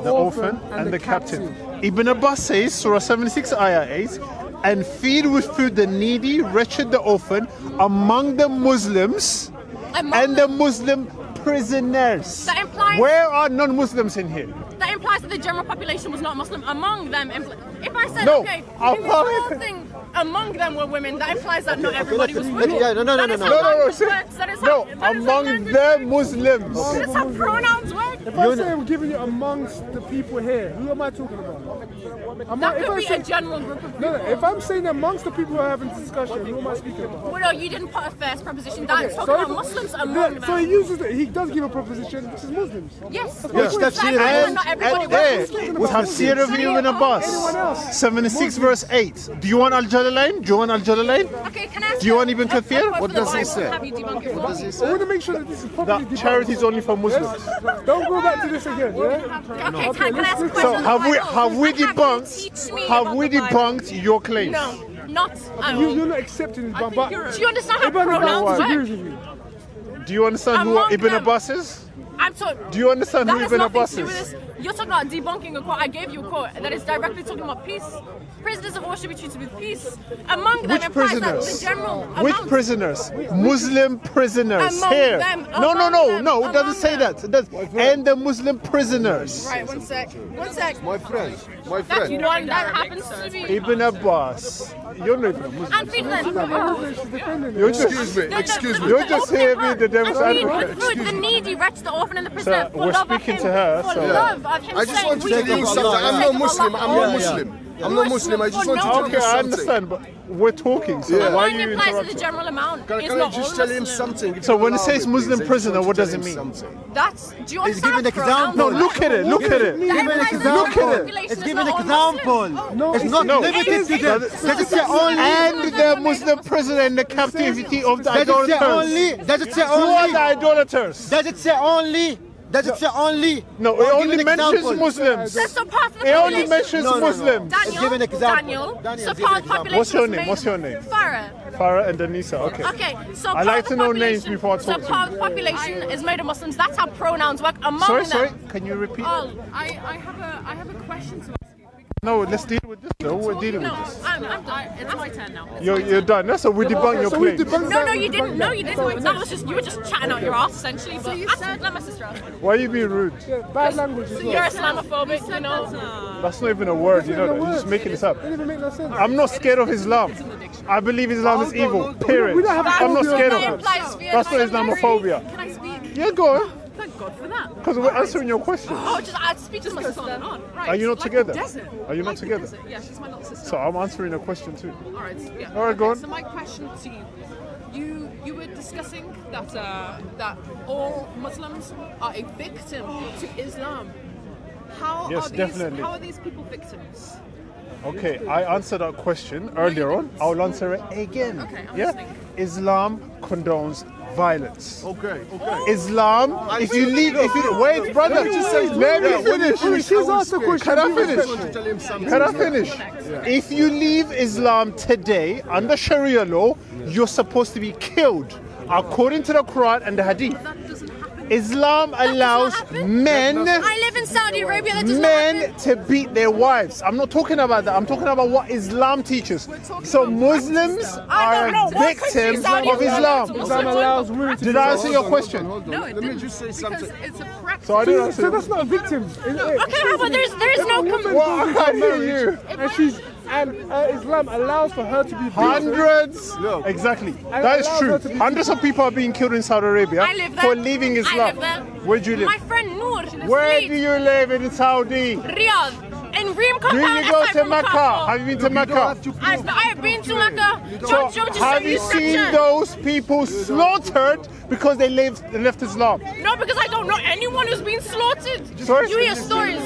The orphan and the captive. Ibn Abbas says, Surah 76, Ayah 8, and feed with food the needy, wretched, the orphan, among the Muslims and the Muslim prisoners. That implies- Where are non-Muslims in here? That implies that the general population was not Muslim. Among them, if I said, No, okay, in this among- whole thing, among them were women, that implies that not everybody was women. Yeah, no. That is how No, language sir. works. That is No, how, that is how among language the works. Muslims. That is how pronouns work. If I say I'm giving you amongst the people here, who am I talking about? That could be a general group of people. No, if I'm saying amongst the people who are having this discussion, who am I speaking about? Well, no, you didn't put a first proposition. That's talking about Muslims among them. So he uses it. He does give a proposition, which is Muslims. Yes. Yes, Not everybody was Tafsir of Ibn Abbas, 76 verse 8. Do you want Al-Jalalain? Do you want Al-Jalalain? Okay, can I ask Do you want Ibn Kathir? What does he say? Have you debunked it for me? I want to make sure that this is properly That charity is only for Muslims. Don't go back to this again, yeah? Okay, can I ask a question? So have we debunked your claims? No, not at all. You're not accepting it, but Do you understand how Ibn Abbas pronouns agrees work? with you. Do you understand who Among Ibn them. Abbas is? I'm sorry. Do you understand That who has Ibn nothing Abbas to do with is? this. You're talking about debunking a quote. I gave you a quote that is directly talking about peace. Prisoners of war should be treated with peace. Among them Which implies that the prisoners? general Which amount. prisoners? Muslim prisoners. Among Here. them, No, among them, it doesn't say among that. It does. And the Muslim prisoners. Right, one sec. One sec. My friend. That's one that happens to be. Ibn Abbas. You're not even a Muslim. And Friedland. You're just, Excuse me. You're just here being the devil's And feed advocate. with food the needy, wretched, the orphan, and the prisoner. Sir, for we're love speaking of to him, her, For so- love of him I just saying, want to we tell you do something. for I'm the not sake of Muslim. Allah. I'm not Muslim. I'm not Muslim. I just want to tell Okay, you I something. understand, but we're talking, so Yeah. why are When you it applies to the interrupting? general amount, Can it's I not just all tell him Muslim. something? If So you when it allow says me, Muslim please, I just prisoner, want what to does tell it him mean? something. That's, do you He's understand giving an pronouns? example. No, look at it, look at it. Give an Everyone example. population It's is giving an not all example. Muslim. No, It's not No. limited to them. Does it say only? And the Muslim prisoner in the captivity of the Does it say idolaters. only? Does it say Who are only? the idolaters? Does it say only? Does it say only? No, it Or give only an mentions example. Muslims. That's so part of the It only population. mentions No, no, no. Muslims. Daniel, Give an example. Daniel, Daniel, so give part an of the example. population What's your is name? made- What's your name? Farah. Farah and Denisa, okay. Okay, so I part like of the to know names population- before I So talk to part of you. the population is made of Muslims. That's how pronouns work among Sorry, them. sorry, can you repeat? Oh, I have a question to ask you. No, let's deal with this though. We're dealing with No, this. I'm done. It's my turn now. You're done. That's so we debunk your So we claim. debunk No, that, you didn't. No, you didn't. So That was just you were just chatting out your ass essentially. But let my sister ask. Why are you being rude? bad language as well. You're Islamophobic, you know. That's not even a word, you know that. You're just making this up. It didn't make no sense. I'm not scared of Islam. I believe Islam is evil. Period. We don't have a I'm not phobia scared of of That it. implies fear. That's not Islamophobia. Can I speak? Yeah, go on. Thank God for that. Because we're answering your question. Oh, I'd speak to my sister. Right. Are you not like together? a desert. Are you not Like a together? desert. Yeah, she's my little sister. So I'm answering a question too. All right. Yeah. All right, go on. So my question to you, you were discussing that that all Muslims are a victim to Islam. Yes, definitely. How are these people victims? Okay, I answered that question earlier on. I'll answer it again. Okay, I'm Yeah? listening. Islam condones violence. Okay. Islam, if you wait, brother, let me finish. She's asked the question. Can I finish? I want to tell him something. Can I finish? If you leave Islam today under Sharia law, you're supposed to be killed according to the Quran and the Hadith. That doesn't happen. Islam allows men I live in Saudi Arabia. That doesn't happen. to beat their wives. I'm not talking about that. I'm talking about what Islam teaches. So Muslims are victims of Islam. Islam allows women to Did I answer your question? No, it Let me didn't, just say because something. it's a practice. So I didn't answer. So that's not victims. Okay, how about there is no Well, I can't hear you. And Islam allows for her to be beaten. Hundreds. Exactly. That is true. Hundreds of people are being killed in Saudi Arabia I live there. for leaving I Islam. live there. Where do you live? My friend Noor. Where do you live in Saudi? Riyadh. In Reem Do compound. you go aside to from Mecca? Kafur. Have you been to Mecca? I've been to Mecca. So Don't have you seen those people slaughtered because they left Islam? No, because I don't know anyone who's been slaughtered. Sorry? You hear stories.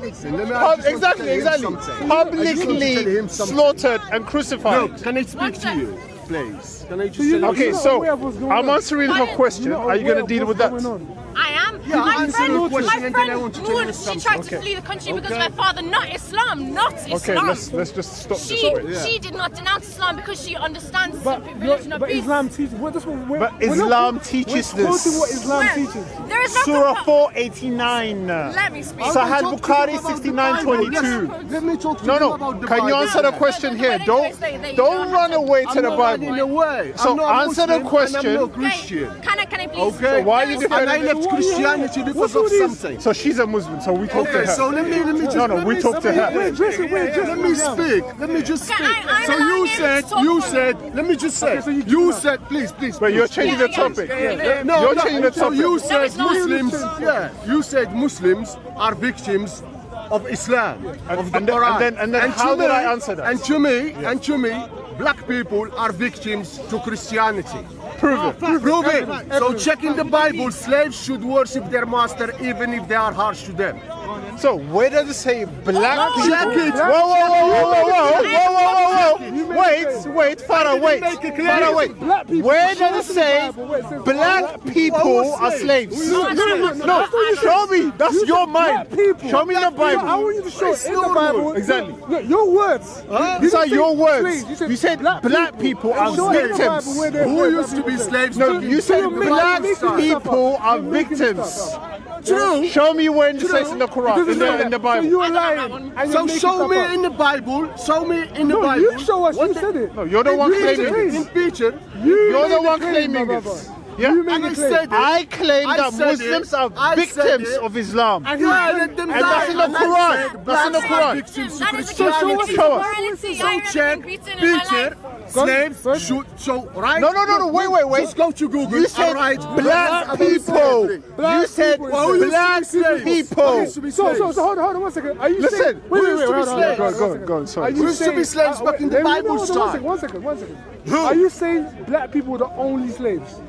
Listen, let me I just want to tell Exactly. him something. I just want to tell Publicly him something. slaughtered and crucified. No, can I speak to you, please? Can I just tell Okay, you? so I'm answering her question. Are you going to deal with that? I am. Yeah, my answer friend, the question my and then I friend want to tell Noor, you she something. tried to flee the country because of her father, not Islam, not Okay, Islam. let's just stop this. Wait. She did not denounce Islam because she understands the But religion of peace. Islam teaches. But Islam teaches We're quoting this. what Islam Where? teaches. There is no Surah compa- 489. Let me speak. Sahih Bukhari 69:22. Let me talk to No, you no. about the Can you Bible. answer the question here? Don't run away to I'm the not running Bible. away. So I'm not answer the Muslim question. And I'm not Okay, Christian. can I please? Okay. So why are you And I defending left Christianity because of something. So she's a Muslim, so we talk to Okay, her. so let me just. No, we talk to her. Let me speak. Let me just speak. I So know you I said, am so let me just say, you said, please. But you're changing the Yeah, topic. No, You're changing the so topic. you said it's not. Muslims, you said Muslims are victims of Islam, of the and Quran. then how did I answer that? And to me, black people are victims to Christianity. Prove it. Prove it. So check in the Bible, slaves should worship their master even if they are harsh to them. So where does it say black people? Check it. Whoa. Wait, Father, wait. Where does it say black people are slaves? No, show me. That's your mind. Show me the Bible. I want you to show it in the Bible. Exactly. Look, your words. These are your words. You said black people are victims. Who used to be slaves? No, you said black people are victims. True. Show me where it says in the Quran, in the Bible. So you're lying. So show me in the Bible. Show me in the Bible. You show us. You said it. No, you're the one claiming it. In picture. You're the one claiming it. Yeah. I claim that Muslims are victims of Islam. And that's in the Quran. That's in the Quran. Show us. So check picture. Slaves should show right. No. Wait. Just go to Google. You said black people. You said black people. So hold on 1 second. Are you listen? Wait. Go on. Sorry. Who used to be slaves back in the Bible's time? 1 second. Are you saying black people were the only slaves?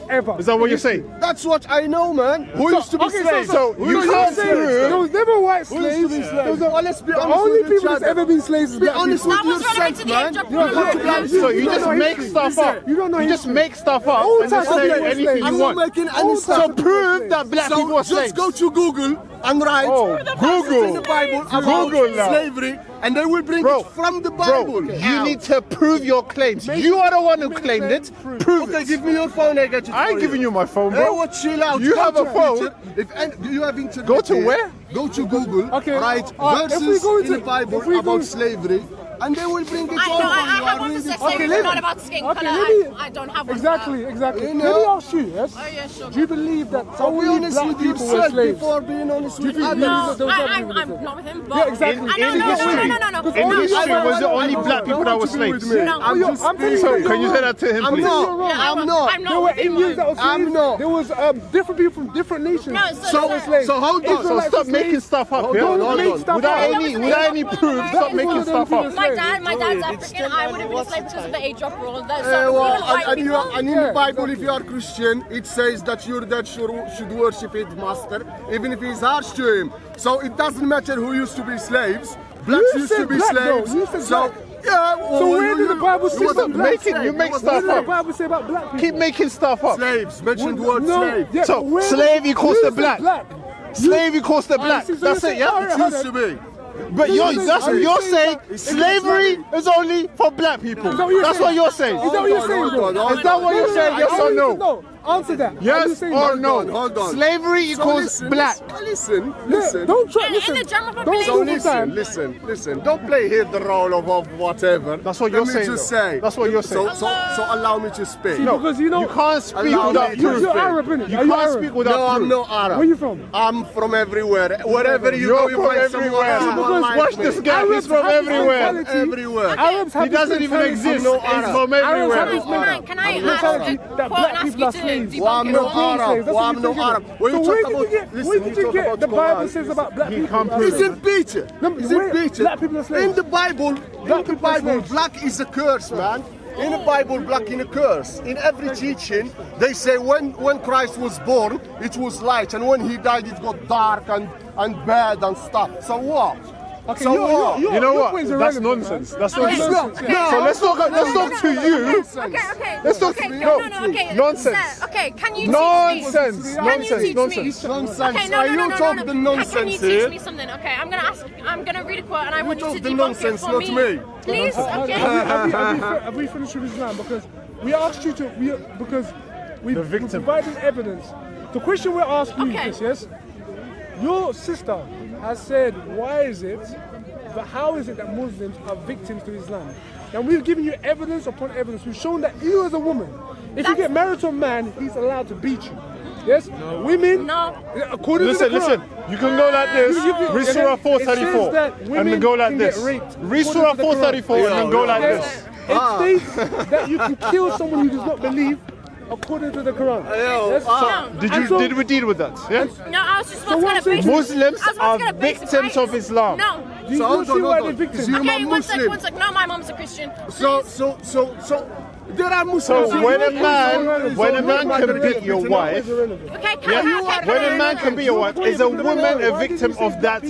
Ever. Is that what you're saying? That's what I know, man. Who used to be slaves? So you can't prove. There was never white slaves. Let's be The honest only with people each that's other. ever been slaves is Be black honest people. with yourself, man. So you just make stuff up. You don't know You just history. make stuff up All and just types of say people were anything slaves. you I'm want. not making any So stuff. prove that black people are So slaves. just go to Google and write Google. in the Bible about Google now. slavery, and they will bring it from the Bible. You need to prove your claims. You are the one who claimed it. Prove Okay, it. give me your phone. I get it. I ain't giving you my phone, bro. Chill out. You Go have to a phone. picture. Do you have internet? Go to here? where? Go to Google. Okay. Write If we verses go in the into- Bible if we go about into- slavery, and they will bring it over. I have one for sex, Okay, it's let not me- about skin okay, colour. let me- I don't have one. Exactly. You Let me know? ask you, yes? Oh, yeah, sure. Do you believe that So be only honest black with people were yourself slaves? before being honest with you others. believe No, that there was black people I'm slaves? not with him, but Yeah, exactly. I know, no. In history, was it only black people that were slaves? No. I'm just I'm telling you, So you're can you say wrong. that to him, I'm please? not. I'm not. I'm There not were with him. Indians that were slaves. I'm not. There was different people from different nations. No, that were slaves. So hold on. So stop making stuff up, yeah? Hold on. Without any proof, stop making stuff up. My dad's African. I would have been a slave because of the age drop rule. That's And in the Bible, if you are Christian, it says that your dad should worship his master, even if he's harsh to him. So it doesn't matter who used to be slaves. Blacks You used to said be black, slaves. though. You said So black. yeah. So where did the Bible say you about black? You make What stuff did the up. Bible say about black people? Keep making stuff up. Slaves. Mention the word No, slave. yeah, So, but where- slave equals you to said black. Slave equals to black. so That's you it, said- yeah? It used to be. But that's what you're saying. Slavery is only for black people. That's what you're saying. Is that what you're saying, bro? Is that what you're saying? Yes or no? Answer that. Are you Yes saying or that? no? Hold on. Slavery equals black. Listen. Don't try. In Listen. the general Don't population. So listen. Don't play here the role of whatever. That's what you're Let saying, me just though. say. That's what you're saying. So allow me to speak. No, because you know- you can't speak Allow without me to proof. You're Arab, innit? You Are you can't Arab? speak without No, proof. I'm not Arab. Where you from? I'm from everywhere. Wherever you go, You're you from find someone everywhere. like Watch me. this guy. He's from have everywhere. mentality. Everywhere. Arabs have He doesn't even exist. no He's Arab. from Arabs have everywhere. this mentality. Can I mentality ask that quote black and ask people you are to slaves. Well, I'm debunk no it? Arab. Well, I'm no Arab. When So you where talk did about, you get? listen, Where did you you talk get about the Bible Quran. says about black He people? can't prove It's in Peter. No, but It's in where- Peter. black people are slaves. In the Bible, black is a curse, man. In the Bible, black is a curse. In every teaching, they say when Christ was born, it was light, and when he died, it got dark and bad and stuff. So what? Okay, So what? You know your what? point's That's irrelevant, nonsense. man. That's Okay. nonsense. No. So let's talk to you. Okay. Let's talk. Okay, No, okay. nonsense. Sir, okay, can you Nonsense. teach me? Can you teach Nonsense. me? Nonsense. Okay, Are you talk the Can you nonsense teach here? me something? Okay, I'm gonna read a quote and I want you talk to the debunk nonsense, it for not me. me. Please, okay. Have we finished with Islam? Because we asked you to, because we provided evidence. The question we're asking you Okay. is this, yes? Your sister has said, why is it, but how is it that Muslims are victims to Islam? And we've given you evidence upon evidence. We've shown that you as a woman, if you get married to a man, he's allowed to beat you. Yes? No. Women, according to the Quran, Listen. You can go like this. Read Surah 434 and then go like this. Read Surah 434 and then go like this. It states that you can kill someone who does not believe according to the Quran. Did we deal with that? Yeah. No, I was just about to get a Muslims are victims of Islam. No. So Okay, one sec. No, my mom's a Christian. So there are Muslims. So when a man can beat your wife, Okay, when a man can beat your wife, is a woman a victim of that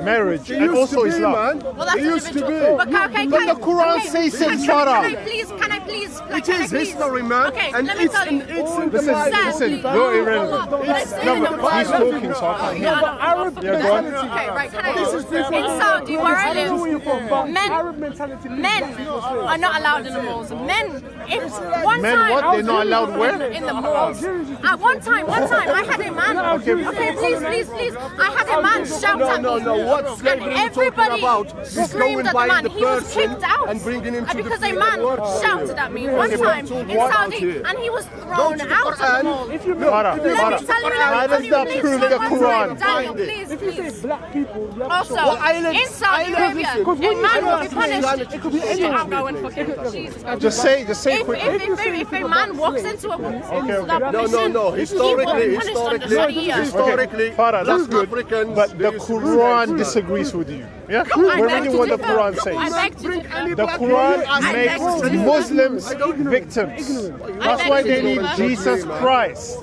marriage and also Islam? Well, that's used to be. Okay, But the Quran says it's haram. Can I please? It is history, man. Okay, and let me tell you. Listen, you're irrelevant. No, but he's talking, so I can't hear. Yeah, go on. Okay, right. In Saudi, where I live, men are not allowed in the malls. Men, if one Men time, what? They're not allowed where? in the malls. At one time, I had a man. Okay, please. I had a man shout at me. What slavery And everybody screamed at the man. He was kicked out and bringing him to because the a man shouted at me one time in Saudi, and he was thrown out of the mall. Let me tell you, how does that prove the Quran? Daniel, please. Black people. Also, in Saudi Arabia, a man will be punished. Shit, I'm going fucking Jesus. Just say quickly. If a man walks into a No. Historically, Farah, that's good. But the Quran disagrees with you. Yeah? We're reading what the Quran says. The Quran makes Muslims victims. That's why they need Jesus Christ.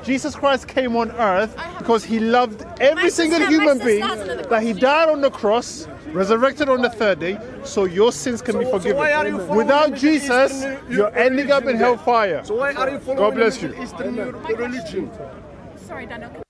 Jesus Christ came on earth because he loved every single human being, that he died on the cross, resurrected on the third day, so your sins can be forgiven. Without Jesus, you're ending up in hellfire. So why are you following God bless you. Eastern religion? Sorry, Daniel.